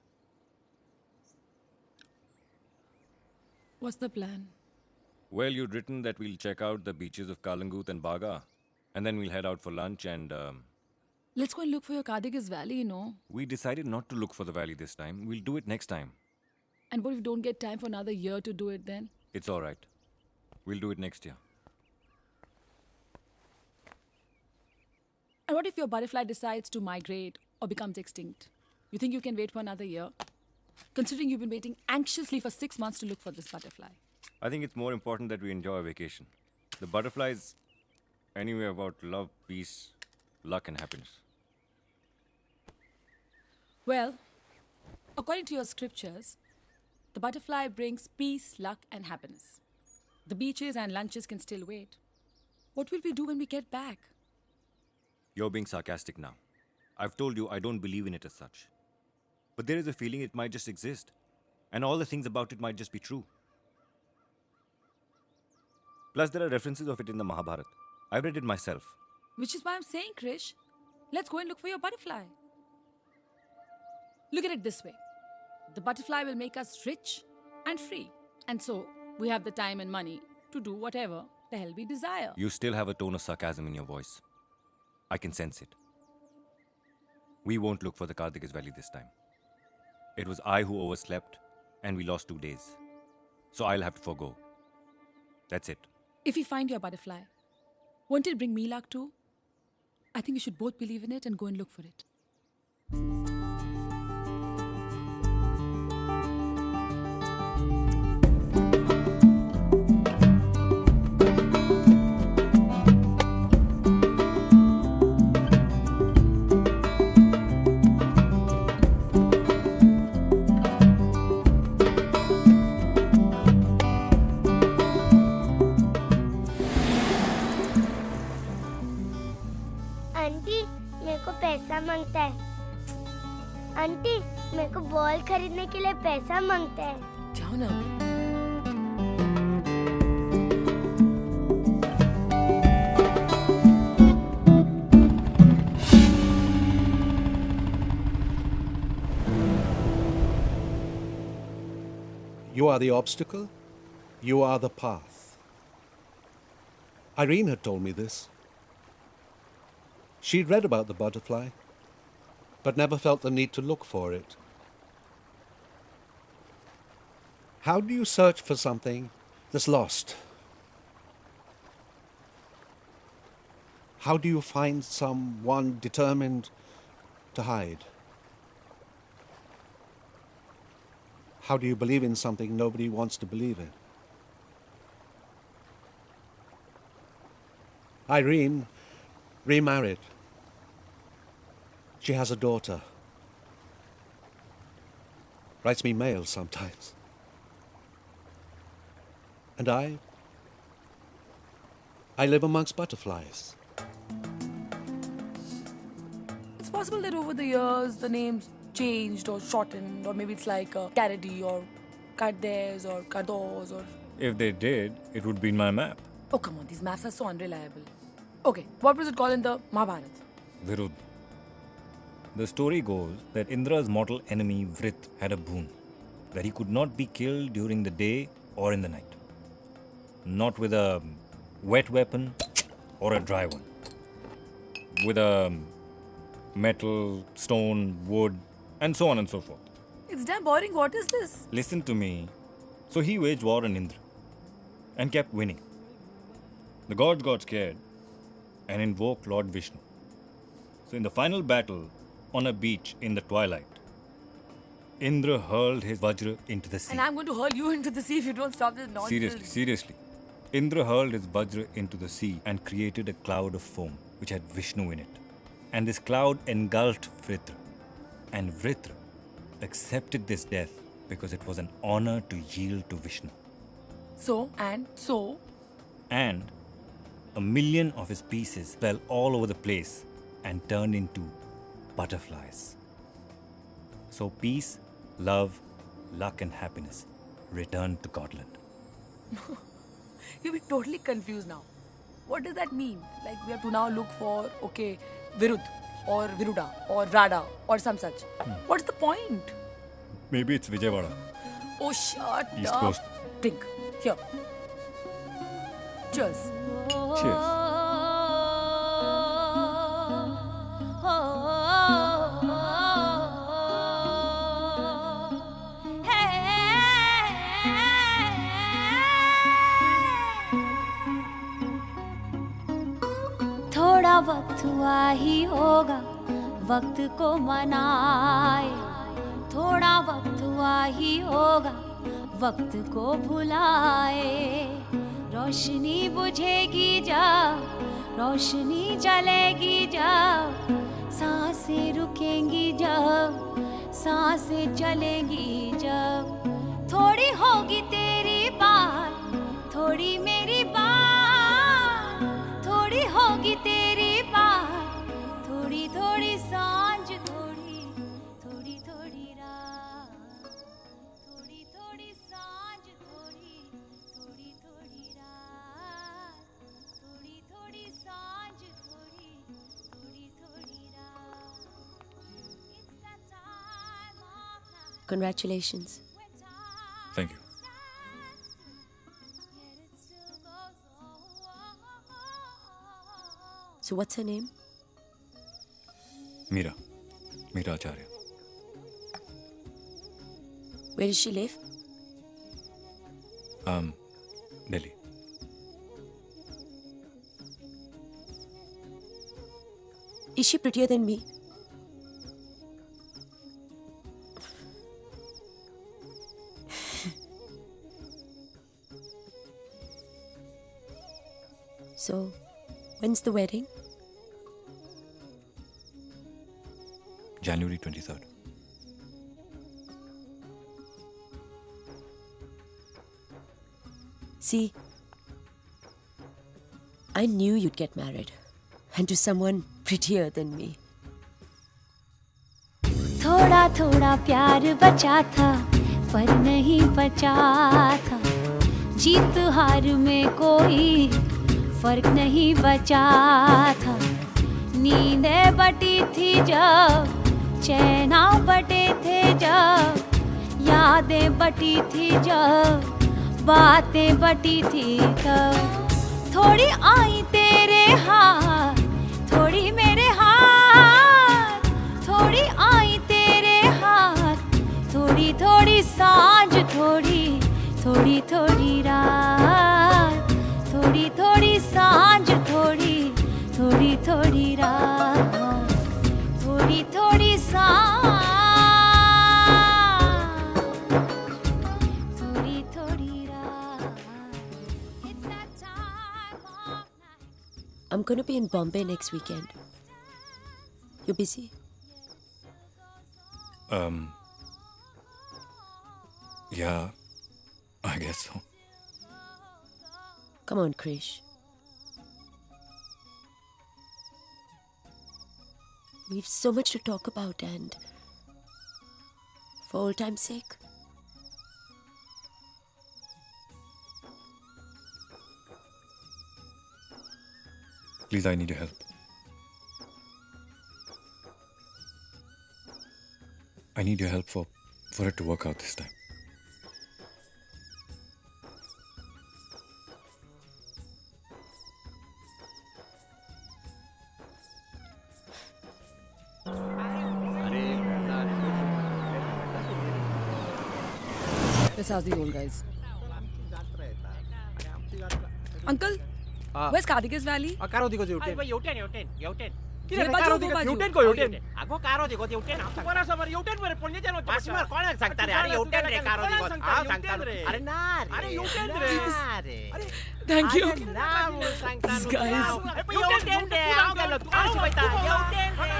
[SPEAKER 3] What's the plan?
[SPEAKER 2] Well, you'd written that we'll check out the beaches of Kalangut and Baga, and then we'll head out for lunch and...
[SPEAKER 3] Let's go and look for your Cardigas Valley, you know.
[SPEAKER 2] We decided not to look for the valley this time. We'll do it next time.
[SPEAKER 3] And what if we don't get time for another year to do it then?
[SPEAKER 2] It's all right. We'll do it next year.
[SPEAKER 3] And what if your butterfly decides to migrate or becomes extinct? You think you can wait for another year? Considering you've been waiting anxiously for 6 months to look for this butterfly.
[SPEAKER 2] I think it's more important that we enjoy our vacation. The butterflies, anyway, about love, peace, luck, and happiness.
[SPEAKER 3] Well, according to your scriptures, the butterfly brings peace, luck, and happiness. The beaches and lunches can still wait. What will we do when we get back?
[SPEAKER 2] You're being sarcastic now. I've told you I don't believe in it as such. But there is a feeling it might just exist. And all the things about it might just be true. Plus, there are references of it in the Mahabharata. I've read it myself.
[SPEAKER 3] Which is why I'm saying, Krish, let's go and look for your butterfly. Look at it this way. The butterfly will make us rich and free. And so, we have the time and money to do whatever the hell we desire.
[SPEAKER 2] You still have a tone of sarcasm in your voice. I can sense it. We won't look for the Kardigas Valley this time. It was I who overslept, and we lost 2 days. So I'll have to forgo. That's it.
[SPEAKER 3] If we find your butterfly, won't it bring me luck too? I think we should both believe in it and go and look for it.
[SPEAKER 13] Aunty मेरे को पैसा मांगता है aunty मेरे को ball खरीदने के लिए पैसा मांगता है
[SPEAKER 3] जाओ ना
[SPEAKER 1] You are the obstacle, you are the path. Irene had told me this. She'd read about the butterfly, but never felt the need to look for it. How do you search for something that's lost? How do you find someone determined to hide? How do you believe in something nobody wants to believe in? Irene remarried. She has a daughter. Writes me mail sometimes. And I live amongst butterflies.
[SPEAKER 3] It's possible that over the years the names changed or shortened, or maybe it's like Karadi or Kardes or Kardos or...
[SPEAKER 2] If they did, it would be in my map.
[SPEAKER 3] Oh, come on, these maps are so unreliable. Okay, what was it called in the Mahabharata?
[SPEAKER 2] Virud. The story goes that Indra's mortal enemy Vrit had a boon, that he could not be killed during the day or in the night. Not with a wet weapon or a dry one. With a metal, stone, wood, and so on and so forth.
[SPEAKER 3] It's damn boring. What is this?
[SPEAKER 2] Listen to me. So he waged war on Indra and kept winning. The gods got scared and invoked Lord Vishnu. So in the final battle on a beach in the twilight, Indra hurled his Vajra into the sea.
[SPEAKER 3] And I'm going to hurl you into the sea if you don't stop this nonsense.
[SPEAKER 2] Seriously. Indra hurled his Vajra into the sea and created a cloud of foam which had Vishnu in it. And this cloud engulfed Vritra. And Vritra accepted this death because it was an honor to yield to Vishnu.
[SPEAKER 3] So?
[SPEAKER 2] And 1,000,000 of his pieces fell all over the place and turned into butterflies. So peace, love, luck and happiness returned to Godland.
[SPEAKER 3] You'll be totally confused now. What does that mean? Like we have to now look for, okay, Virud or Viruda or Rada or some such. What's the point?
[SPEAKER 2] Maybe it's Vijayawada.
[SPEAKER 3] Oh, shut
[SPEAKER 2] East
[SPEAKER 3] up.
[SPEAKER 2] Coast.
[SPEAKER 3] Drink. Here. Cheers.
[SPEAKER 2] Cheers.
[SPEAKER 14] थोड़ा वक्त हुआ ही होगा वक्त को मनाए थोड़ा वक्त हुआ ही होगा वक्त को भुलाए रोशनी बुझेगी जब रोशनी जलेगी जब सांसें रुकेंगी जब सांसें चलेंगी जब थोड़ी होगी तेरी बात थोड़ी मेरी बात थोड़ी होगी तेरी बात थोड़ी थोड़ी सांझ थोड़ी थोड़ी थोड़ी रात थोड़ी थोड़ी सांझ थोड़ी थोड़ी थोड़ी रात थोड़ी थोड़ी सांझ थोड़ी थोड़ी थोड़ी रात It's that time of night.
[SPEAKER 7] Congratulations.
[SPEAKER 2] Thank you.
[SPEAKER 7] So what's her name?
[SPEAKER 2] Meera Acharya.
[SPEAKER 7] Where does she live?
[SPEAKER 2] Delhi.
[SPEAKER 7] Is she prettier than me? So, when's the wedding?
[SPEAKER 2] January 23rd.
[SPEAKER 7] See, I knew you'd get married. And to someone prettier than me.
[SPEAKER 14] थोड़ा थोड़ा प्यार बचा था पर नहीं बचा था जीत हार में कोई फर्क नहीं बचा था नींदें बटी थी जब चैना बटे थे जब यादें बटी थी जब बातें बटी थी तब थोड़ी आई तेरे हाथ थोड़ी मेरे हाथ थोड़ी आई तेरे हाथ थोड़ी थोड़ी सांझ थोड़ी थोड़ी थोड़ी रात थोड़ी थोड़ी सांझ थोड़ी थोड़ी थोड़ी रात थोड़ी थोड़ी सांझ थोड़ी थोड़ी रात It's that time of night.
[SPEAKER 7] I'm going to be in Bombay next weekend. You busy?
[SPEAKER 2] Yeah, I guess so.
[SPEAKER 7] Come on, Krish. We've so much to talk about and for old time's sake.
[SPEAKER 2] Please, I need your help. I need your help for it to work out this time.
[SPEAKER 3] Let's ask the old guys. Uncle, where's Kartike's Valley? हे बाजू वो बाजू
[SPEAKER 15] अगो कारो दिगो युटेन बरा समोर युटेन वर पडले जानो पासमार कोण सांगता रे अरे युटेन रे कारो दिगो सांगता अरे ना अरे युटेन रे
[SPEAKER 3] थैंक यू
[SPEAKER 15] ना सांगता
[SPEAKER 3] guys
[SPEAKER 15] युटेन रे आओ गेलो तू आओ बेटा युटेन रे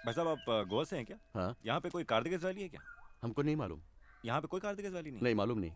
[SPEAKER 2] भाई साहब आप गोवा से हैं क्या?
[SPEAKER 11] हाँ।
[SPEAKER 2] यहाँ पे कोई कार्दिकेस वैली है क्या?
[SPEAKER 11] हमको नहीं मालूम।
[SPEAKER 2] यहाँ पे कोई कार्दिकेस वैली नहीं?
[SPEAKER 11] नहीं मालूम नहीं।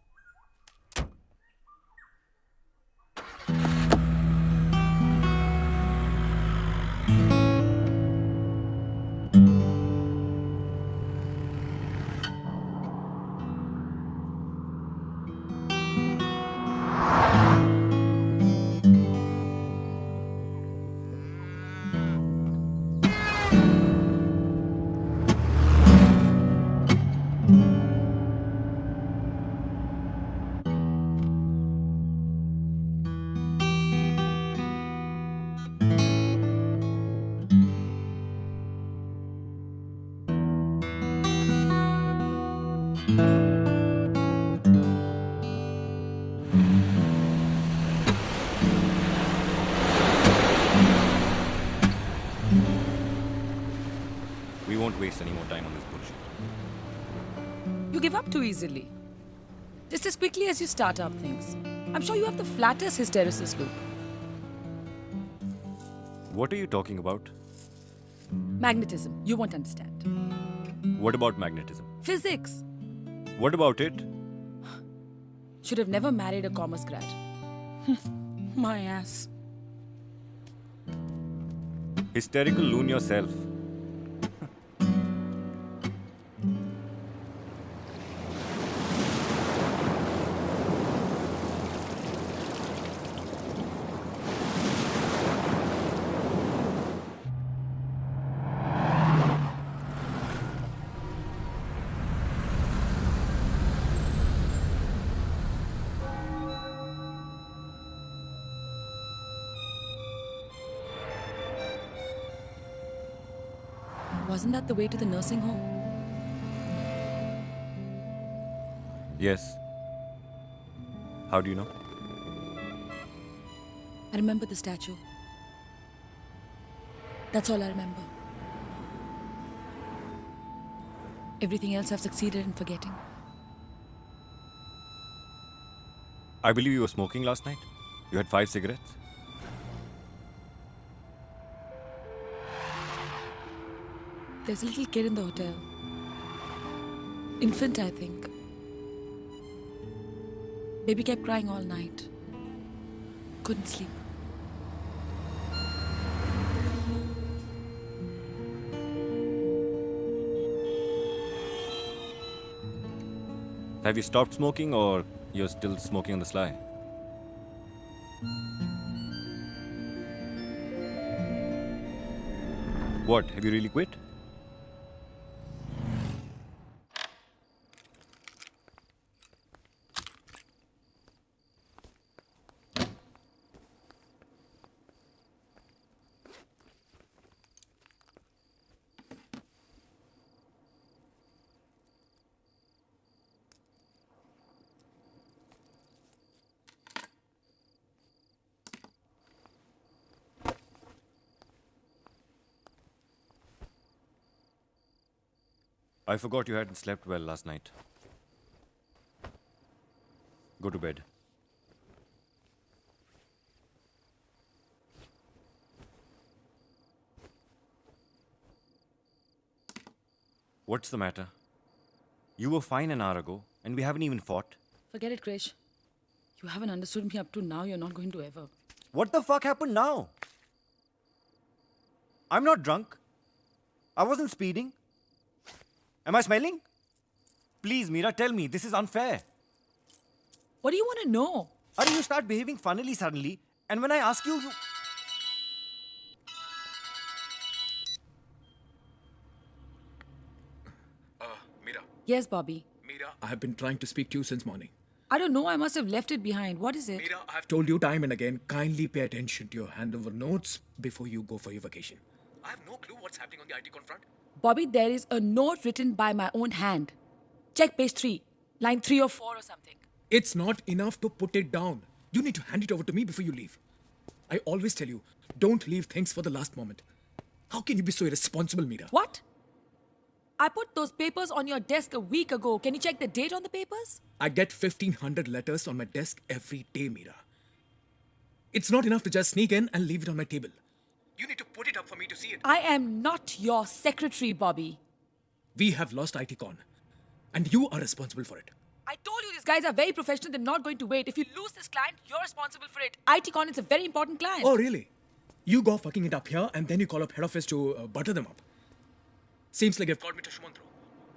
[SPEAKER 2] We won't waste any more time on this bullshit.
[SPEAKER 3] You give up too easily. Just as quickly as you start up things. I'm sure you have the flattest hysteresis loop.
[SPEAKER 2] What are you talking about?
[SPEAKER 3] Magnetism. You won't understand.
[SPEAKER 2] What about magnetism?
[SPEAKER 3] Physics.
[SPEAKER 2] What about it?
[SPEAKER 3] Should have never married a commerce grad. My ass.
[SPEAKER 2] Hysterical loon yourself.
[SPEAKER 3] Wasn't that the way to the nursing home?
[SPEAKER 2] Yes. How do you know?
[SPEAKER 3] I remember the statue. That's all I remember. Everything else I've succeeded in forgetting.
[SPEAKER 2] I believe you were smoking last night. You had 5 cigarettes.
[SPEAKER 3] There's a little kid in the hotel. Infant, I think. Baby kept crying all night. Couldn't sleep.
[SPEAKER 2] Have you stopped smoking or you're still smoking on the sly? What? Have you really quit? I forgot you hadn't slept well last night. Go to bed. What's the matter? You were fine an hour ago, and we haven't even fought.
[SPEAKER 3] Forget it, Krish. You haven't understood me up to now. You're not going to ever.
[SPEAKER 2] What the fuck happened now? I'm not drunk. I wasn't speeding. Am I smelling? Please, Meera, tell me. This is unfair.
[SPEAKER 3] What do you want to know?
[SPEAKER 2] Or you start behaving funnily suddenly, and when I ask you, you...
[SPEAKER 8] Meera.
[SPEAKER 3] Yes, Bobby.
[SPEAKER 8] Meera, I have been trying to speak to you since morning.
[SPEAKER 3] I don't know. I must have left it behind. What is it?
[SPEAKER 8] Mira, I've told you time and again, kindly pay attention to your handover notes before you go for your vacation. I have no clue what's happening on the IT con front.
[SPEAKER 3] Bobby, there is a note written by my own hand. Check page 3, line 3 or 4 or something.
[SPEAKER 8] It's not enough to put it down. You need to hand it over to me before you leave. I always tell you, don't leave things for the last moment. How can you be so irresponsible, Mira?
[SPEAKER 3] What? I put those papers on your desk a week ago. Can you check the date on the papers?
[SPEAKER 8] I get 1,500 letters on my desk every day, Mira. It's not enough to just sneak in and leave it on my table. You need to put it up for me to see it.
[SPEAKER 3] I am not your secretary, Bobby.
[SPEAKER 8] We have lost ITCon, and you are responsible for it.
[SPEAKER 3] I told you these guys are very professional. They're not going to wait. If you lose this client, you're responsible for it. ITCon is a very important client.
[SPEAKER 8] Oh, really? You go fucking it up here, and then you call up head office to butter them up. Seems like you've called me to Shumantro.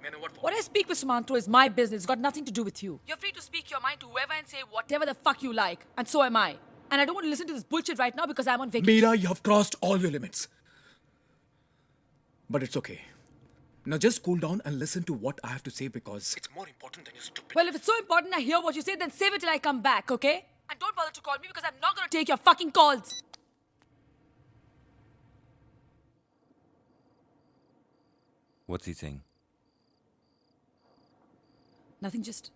[SPEAKER 8] May I know what for?
[SPEAKER 3] What I speak with Sumantro is my business. It's got nothing to do with you. You're free to speak your mind to whoever and say whatever the fuck you like. And so am I. And I don't want to listen to this bullshit right now because I'm on vacation.
[SPEAKER 8] Mira, you have crossed all your limits. But it's okay. Now just cool down and listen to what I have to say because it's more important than your stupid.
[SPEAKER 3] Well, if it's so important I hear what you say, then save it till I come back, okay? And don't bother to call me because I'm not going to take your fucking calls.
[SPEAKER 2] What's he saying?
[SPEAKER 3] Nothing, just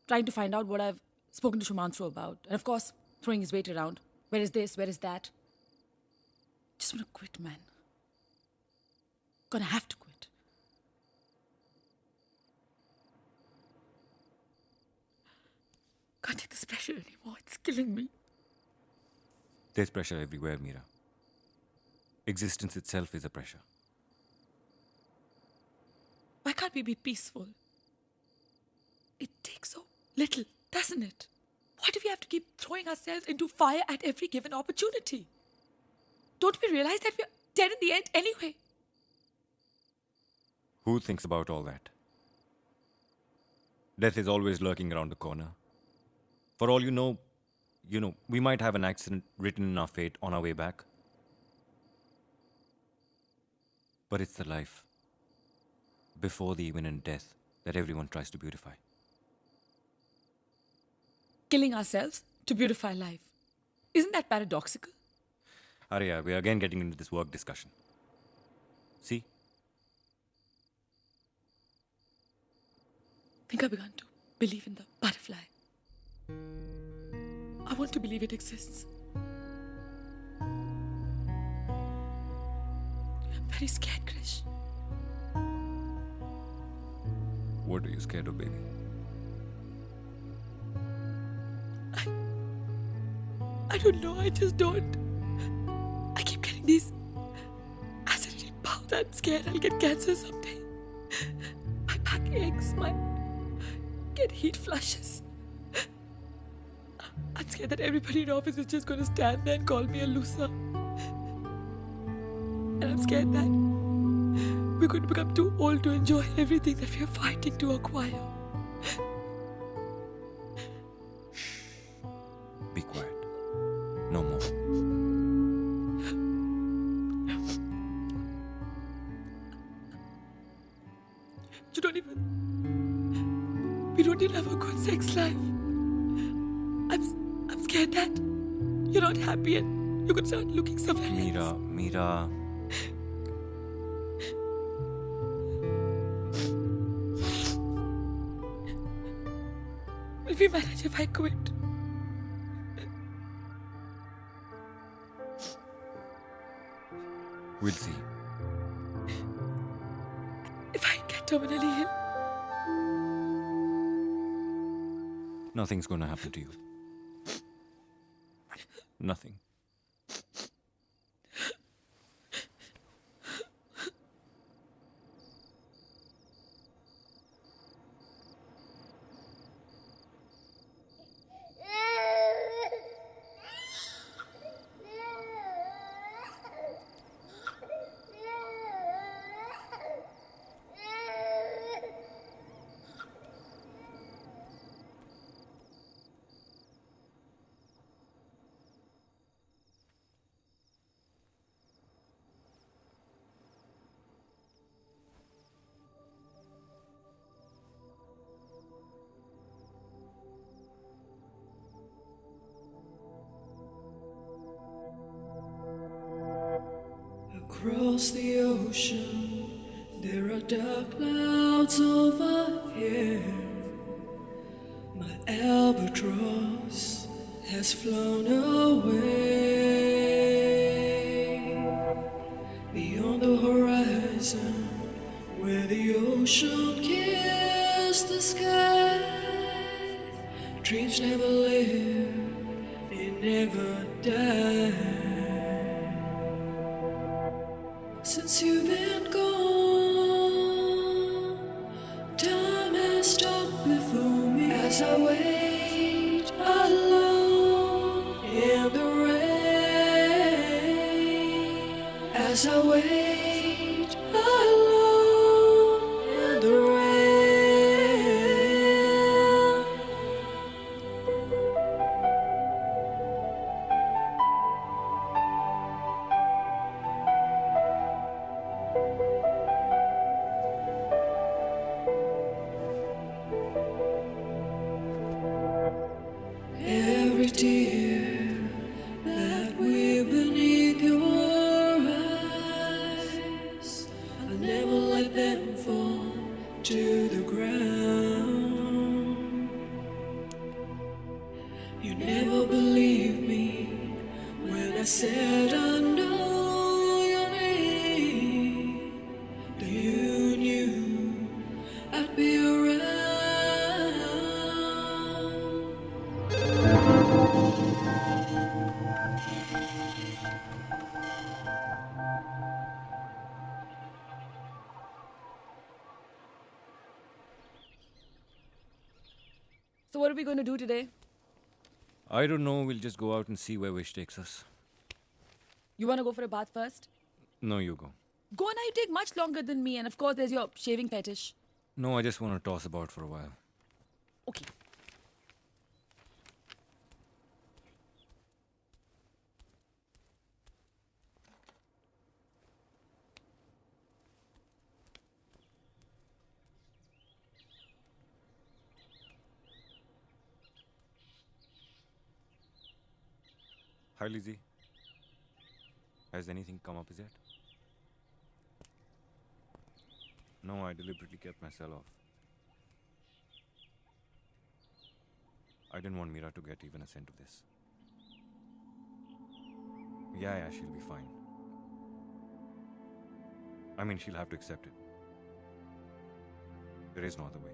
[SPEAKER 3] trying to find out what I've spoken to Shumantro about. And of course, throwing his weight around. Where is this? Where is that? Just want to quit, man. Gonna have to quit. Can't take this pressure anymore. It's killing me.
[SPEAKER 2] There's pressure everywhere, Mira. Existence itself is a pressure.
[SPEAKER 3] Why can't we be peaceful? It takes so little, doesn't it? Why do we have to keep throwing ourselves into fire at every given opportunity? Don't we realize that we're dead in the end anyway?
[SPEAKER 2] Who thinks about all that? Death is always lurking around the corner. For all you know, we might have an accident written in our fate on our way back. But it's the life, before the imminent death, that everyone tries to beautify.
[SPEAKER 3] Killing ourselves to beautify life. Isn't that paradoxical?
[SPEAKER 2] Arya, we are again getting into this work discussion. See?
[SPEAKER 3] I think I've begun to believe in the butterfly. I want to believe it exists. I'm very scared, Krish.
[SPEAKER 2] What are you scared of, baby?
[SPEAKER 3] I don't know, I just don't. I keep getting these acidity bouts. I'm scared I'll get cancer someday. My back aches, get heat flushes. I'm scared that everybody in office is just going to stand there and call me a loser. And I'm scared that we're going to become too old to enjoy everything that we are fighting to acquire.
[SPEAKER 2] Be quiet. No more.
[SPEAKER 3] We don't even have a good sex life. I'm scared that you're not happy and you're going to start looking somewhere else.
[SPEAKER 2] Mira.
[SPEAKER 3] Will we manage if I quit?
[SPEAKER 2] We'll see.
[SPEAKER 3] If I get terminally ill?
[SPEAKER 2] Nothing's gonna happen to you. Nothing.
[SPEAKER 12] Across the ocean, there are dark clouds over here. My albatross has flown away beyond the horizon, where the ocean kissed the sky. Dreams never live, they never die. Since you've been gone, time has stopped before me as I wait alone in the rain. As I wait alone in the rain. Every tear that weep beneath your eyes, I'll never let them fall to the ground. You never believed me when I said I know your name. Though you knew I'd be around.
[SPEAKER 3] So what are we going to do today?
[SPEAKER 2] I don't know. We'll just go out and see where wish takes us.
[SPEAKER 3] You want to go for a bath first?
[SPEAKER 2] No, you go.
[SPEAKER 3] Go now, you take much longer than me, and of course there's your shaving fetish.
[SPEAKER 2] No, I just want to toss about for a while.
[SPEAKER 3] Okay.
[SPEAKER 2] Hi, Lizzie. Has anything come up yet? No, I deliberately kept myself off. I didn't want Mira to get even a scent of this. Yeah, she'll be fine. I mean, she'll have to accept it. There is no other way.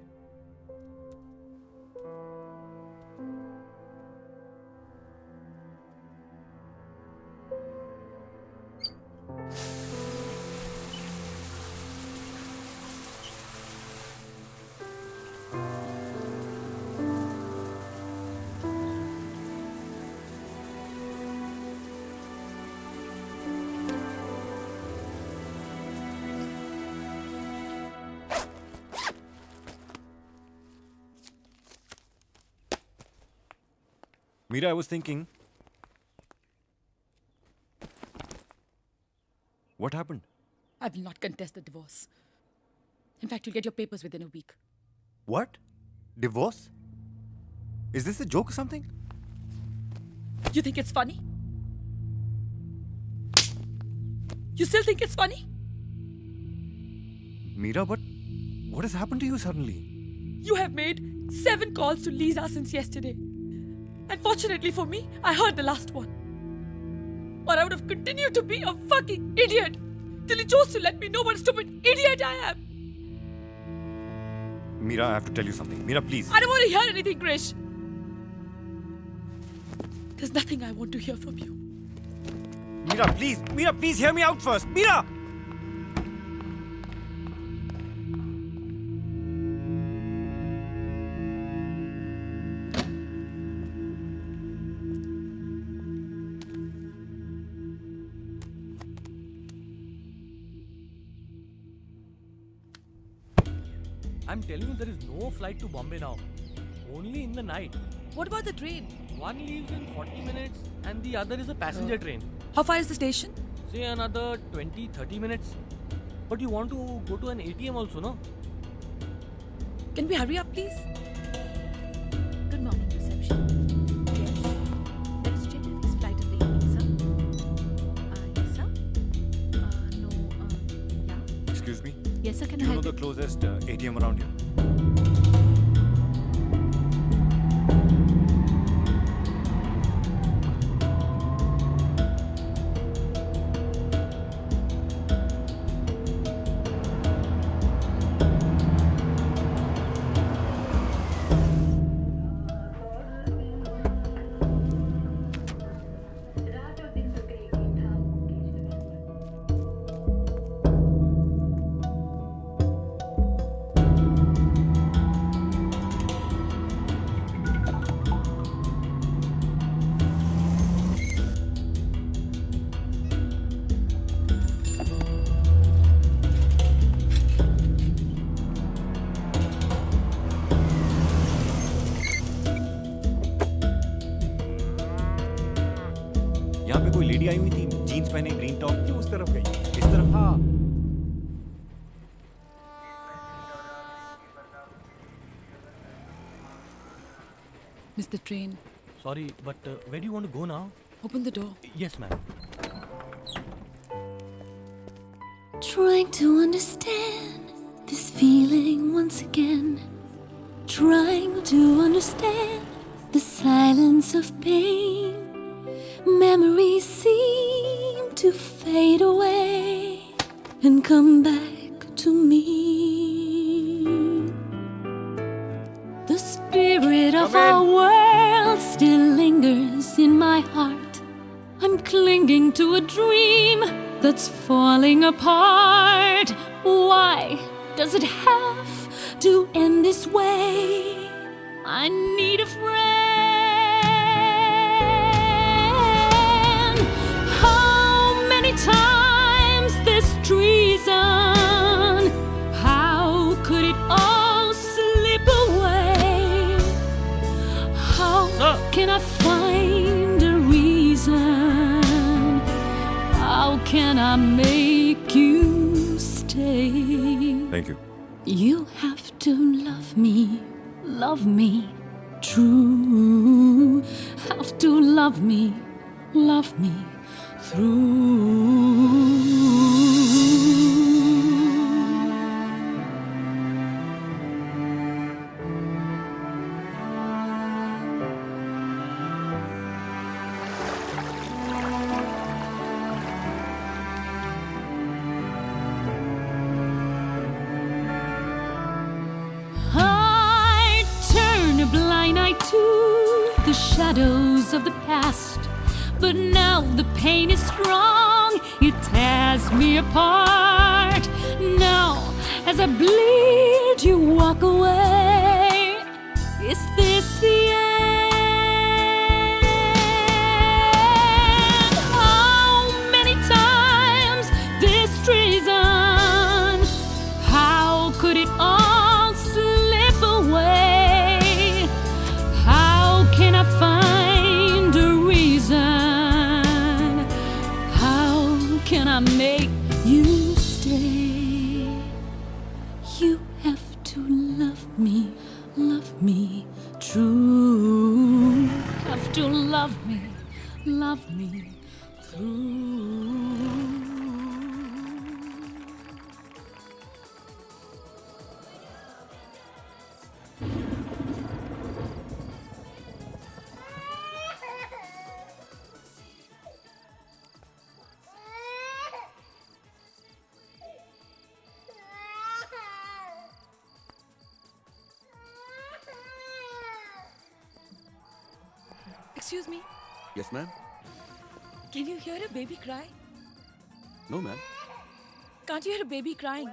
[SPEAKER 2] Mira, I was thinking. What happened?
[SPEAKER 3] I will not contest the divorce. In fact, you'll get your papers within a week.
[SPEAKER 2] What? Divorce? Is this a joke or something?
[SPEAKER 3] You think it's funny? You still think it's funny?
[SPEAKER 2] Mira, but what has happened to you suddenly?
[SPEAKER 3] You have made 7 calls to Lisa since yesterday. And fortunately for me, I heard the last one. Or I would have continued to be a fucking idiot till you chose to let me know what a stupid idiot I am.
[SPEAKER 2] Mira, I have to tell you something. Mira, please.
[SPEAKER 3] I don't want to hear anything, Krish. There's nothing I want to hear from you.
[SPEAKER 2] Mira, please. Mira, please hear me out first. Mira!
[SPEAKER 16] I'm telling you, there is no flight to Bombay now. Only in the night.
[SPEAKER 3] What about the train?
[SPEAKER 16] One leaves in 40 minutes and the other is a passenger train.
[SPEAKER 3] How far is the station?
[SPEAKER 16] Say another 20-30 minutes. But you want to go to an ATM also, no?
[SPEAKER 3] Can we hurry up, please?
[SPEAKER 6] Good morning, reception. Yes. Let us check if his flight in the evening, sir. Yes, sir. No
[SPEAKER 2] Excuse me?
[SPEAKER 6] Yes, sir, can
[SPEAKER 2] Do
[SPEAKER 6] I
[SPEAKER 2] you know
[SPEAKER 6] help
[SPEAKER 2] the
[SPEAKER 6] you?
[SPEAKER 2] closest ATM around here? यहाँ पे कोई lady आई हुई थी jeans पहने green top
[SPEAKER 8] उस तरफ गई
[SPEAKER 2] इस तरफ
[SPEAKER 8] हाँ
[SPEAKER 3] Missed the train.
[SPEAKER 16] Sorry, but where do you want to go now?
[SPEAKER 3] Open the door.
[SPEAKER 16] Yes, ma'am.
[SPEAKER 14] Trying to understand this feeling once again. Trying to understand the silence of pain. Memories seem to fade away and come back to me. The spirit of our world still lingers in my heart. I'm clinging to a dream that's falling apart. Why does it have to end this way? I need a friend. How many times this treason? How could it all slip away? How can I find a reason? How can I make you stay?
[SPEAKER 2] Thank you.
[SPEAKER 14] You have to love me true. Have to love me through. I turn a blind eye to the shadows of the past, but now the pain is strong, it tears me apart. Now, as I bleed, you walk away. Is this the end? How many times this treason? How could it all slip away? How can I find a reason? How can I make you stay? You have to love me true. Have to love me through.
[SPEAKER 3] Excuse me,
[SPEAKER 1] Yes, ma'am?
[SPEAKER 3] can you hear a baby cry?
[SPEAKER 1] No, ma'am.
[SPEAKER 3] Can't you hear a baby crying?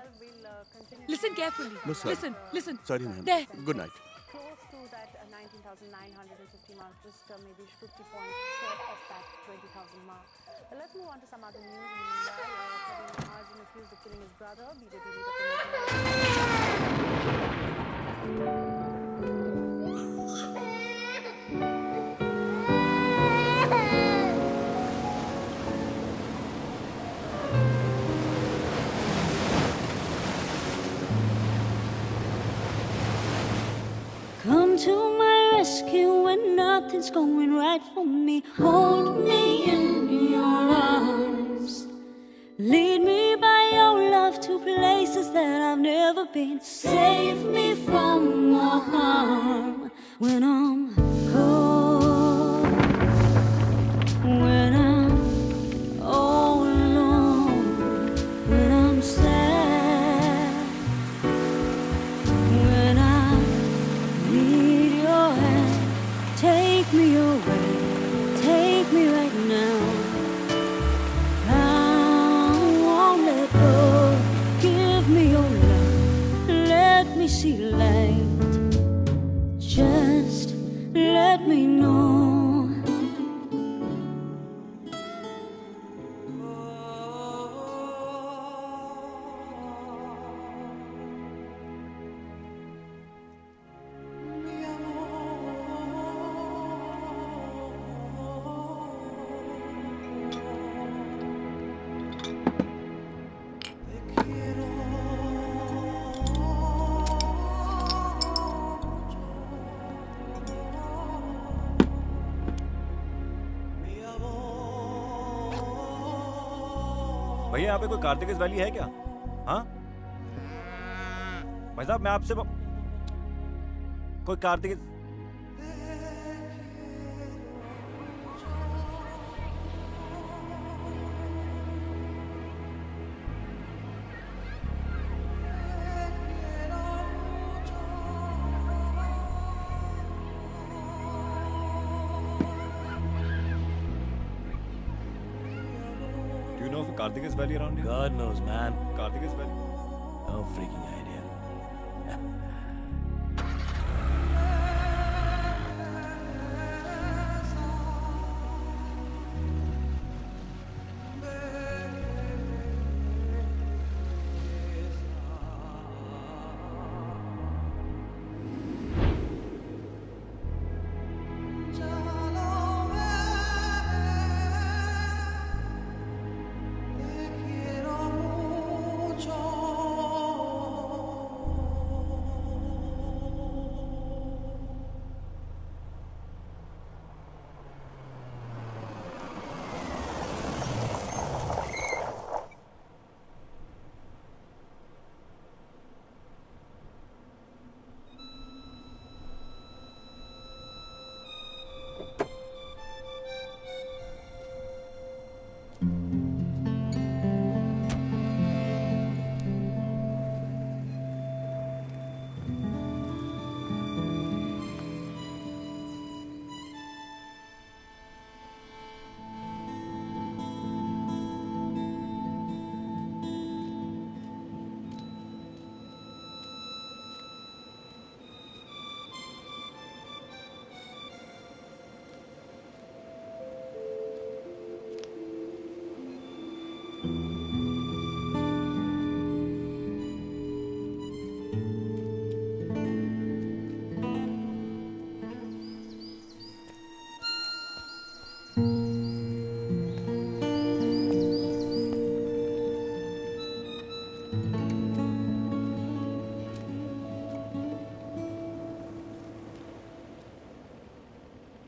[SPEAKER 3] Listen carefully.
[SPEAKER 1] No, sir.
[SPEAKER 3] Listen.
[SPEAKER 1] Sorry, ma'am.
[SPEAKER 3] There.
[SPEAKER 1] Good night.
[SPEAKER 17] Close to that 19,950 mark, just maybe 50 points short of that 20,000 mark. But let's move on to some other news. Meanwhile, Karan Arjun accused of killing his brother. BJP leader
[SPEAKER 14] Come to my rescue when nothing's going right for me. Hold me in your arms. Lead me by your love to places ever been. Save me from more harm when I'm cold, when I'm all alone, when I'm sad, when I need your hand. Take me away, take me right now. I won't let go. Give me your love, let me see light. Just let me know.
[SPEAKER 2] भैया यहाँ पे कोई Kartik valley है क्या? हाँ भाई साहब, मैं आपसे कोई Kartik Karthik Valley around here?
[SPEAKER 16] God knows, man.
[SPEAKER 2] Karthik Valley?
[SPEAKER 16] No freaking idea.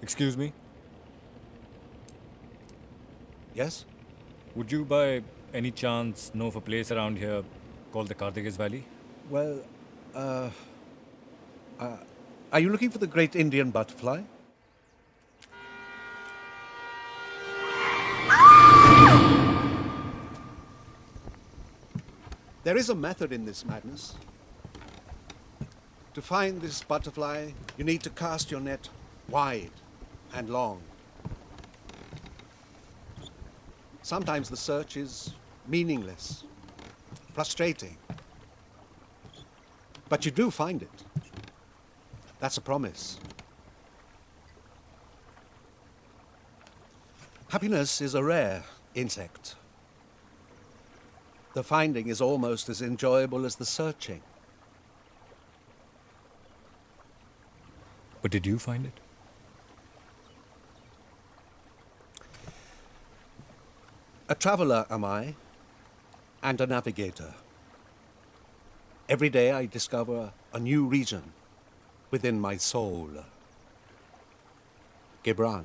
[SPEAKER 2] Excuse me?
[SPEAKER 1] Yes?
[SPEAKER 2] Would you by any chance know of a place around here called the Karthikeyan Valley?
[SPEAKER 1] Well, are you looking for the great Indian butterfly? There is a method in this madness. To find this butterfly, you need to cast your net wide and long. Sometimes the search is meaningless, frustrating. But you do find it. That's a promise. Happiness is a rare insect. The finding is almost as enjoyable as the searching.
[SPEAKER 2] But did you find it?
[SPEAKER 1] A traveler am I, and a navigator. Every day I discover a new region within my soul. Gibran.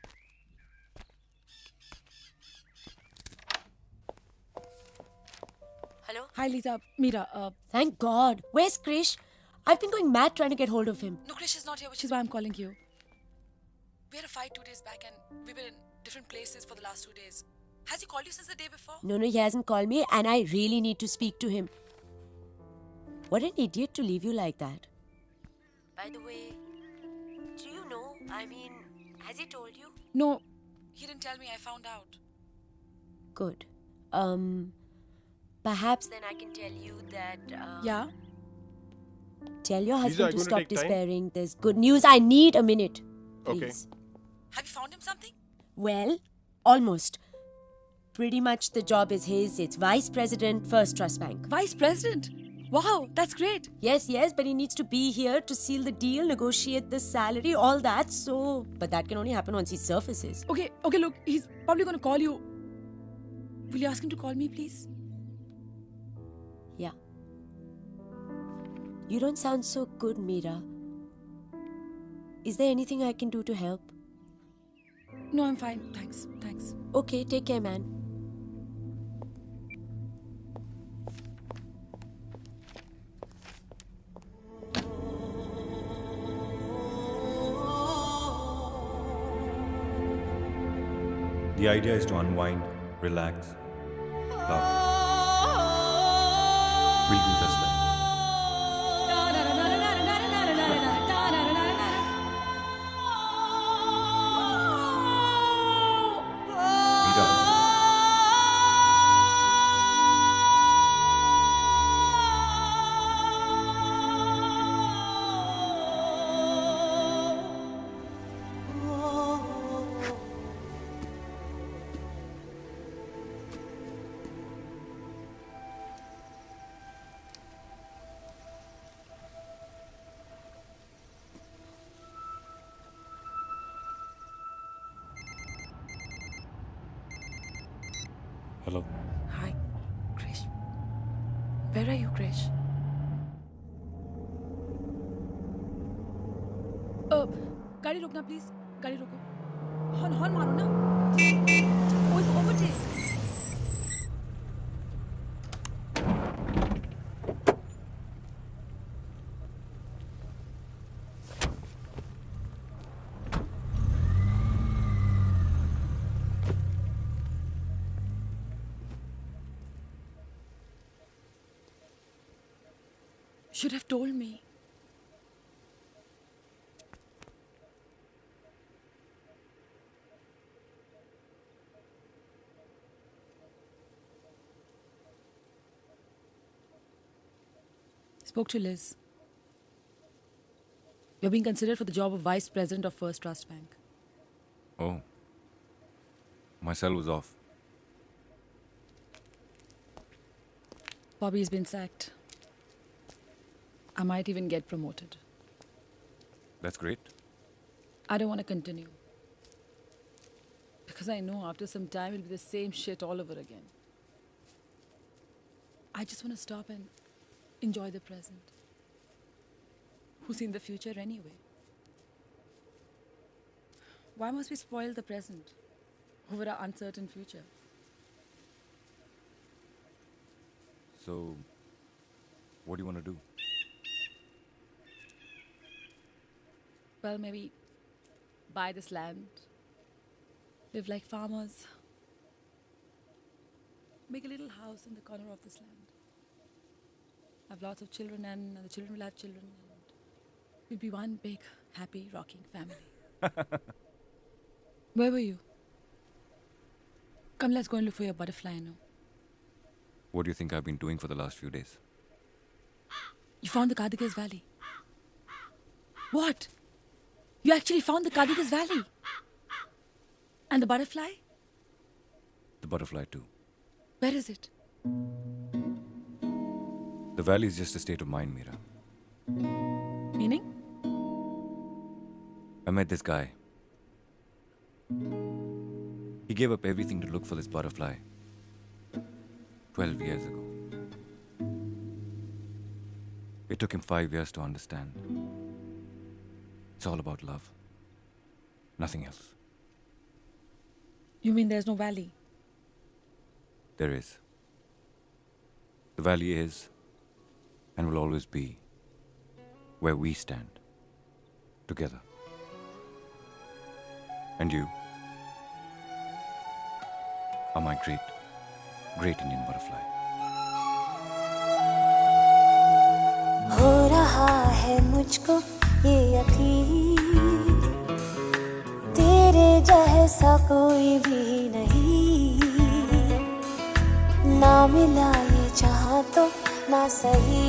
[SPEAKER 3] Hi, Lisa. Mira,
[SPEAKER 7] Thank God. Where's Krish? I've been going mad trying to get hold of him.
[SPEAKER 3] no, Krish is not here, which is why I'm calling you. We had a fight 2 days back and we've been in different places for the last 2 days. Has he called you since the day before?
[SPEAKER 7] No, he hasn't called me and I really need to speak to him. What an idiot to leave you like that. By the way, do you know? I mean, has he told you?
[SPEAKER 3] No, he didn't tell me. I found out.
[SPEAKER 7] Good. Perhaps then I can tell you that...
[SPEAKER 3] Yeah?
[SPEAKER 7] Tell your
[SPEAKER 18] Lisa,
[SPEAKER 7] husband
[SPEAKER 18] are
[SPEAKER 7] to
[SPEAKER 18] you
[SPEAKER 7] stop
[SPEAKER 18] gonna take time?
[SPEAKER 7] despairing. There's good news. I need a minute.
[SPEAKER 18] Okay.
[SPEAKER 7] Please.
[SPEAKER 3] Have you found him something?
[SPEAKER 7] Well, almost. Pretty much the job is his. It's Vice President, First Trust Bank.
[SPEAKER 3] Vice President? Wow, that's great.
[SPEAKER 7] Yes, but he needs to be here to seal the deal, negotiate the salary, all that. So, but that can only happen once he surfaces.
[SPEAKER 3] Okay, look, he's probably going to call you. Will you ask him to call me, please?
[SPEAKER 7] Yeah. You don't sound so good, Meera. Is there anything I can do to help?
[SPEAKER 3] No, I'm fine. Thanks.
[SPEAKER 7] Okay, take care, man.
[SPEAKER 2] The idea is to unwind, relax, love. We'll do just that. Meera. Hello.
[SPEAKER 3] Hi, Krish. Where are you, Krish? गाड़ी रोकना please गाड़ी रोको horn मारो ना ओए overtake Should have told me. Spoke to Liz. You're being considered for the job of Vice President of First Trust Bank.
[SPEAKER 2] Oh. My cell was off.
[SPEAKER 3] Bobby's been sacked. I might even get promoted.
[SPEAKER 2] That's great.
[SPEAKER 3] I don't want to continue. Because I know after some time it'll be the same shit all over again. I just want to stop and enjoy the present. Who's seen the future anyway? Why must we spoil the present over our uncertain future?
[SPEAKER 2] So, what do you want to do?
[SPEAKER 3] Well, maybe buy this land, live like farmers, make a little house in the corner of this land, have lots of children, and the children will have children, and we'll be one big, happy, rocking family. Where were you? Come, let's go and look for your butterfly now.
[SPEAKER 2] What do you think I've been doing for the last few days?
[SPEAKER 3] You found the Kadigas Valley. What? You actually found the Kadigas Valley? And the butterfly?
[SPEAKER 2] The butterfly too.
[SPEAKER 3] Where is it?
[SPEAKER 2] The valley is just a state of mind, Meera.
[SPEAKER 3] Meaning?
[SPEAKER 2] I met this guy. He gave up everything to look for this butterfly 12 years ago. It took him 5 years to understand. It's all about love. Nothing else.
[SPEAKER 3] You mean there's no valley?
[SPEAKER 2] There is. The valley is and will always be where we stand together. And you are my great, great Indian butterfly.
[SPEAKER 18] हो रहा है मुझको ये यकीन तेरे जैसा कोई भी नहीं ना मिला ये जहां तो ना सही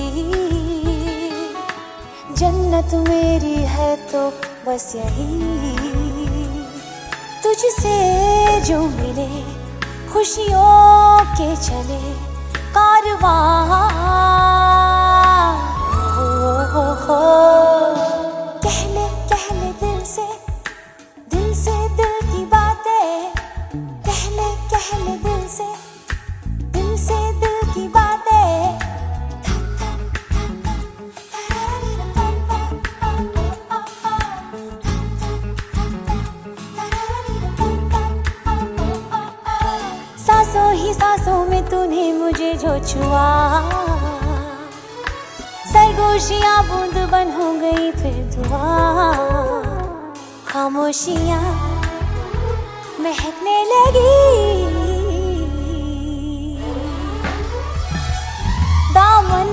[SPEAKER 18] जन्नत मेरी है तो बस यही तुझसे जो मिले खुशियों के चले कारवां कहले दिल से दिल की बातें कहले दिल से दिल की बातें सांसों ही सांसों में तूने मुझे जो छुआ सरगोशियां बूंद बन हो गई फिर दुआ खामोशियां महकने लगी दामन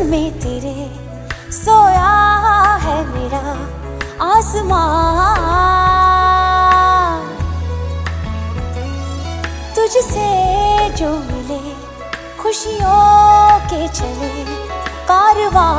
[SPEAKER 18] में तेरे सोया है मेरा आसमां तुझसे जो मिले खुशियों के चले कारवां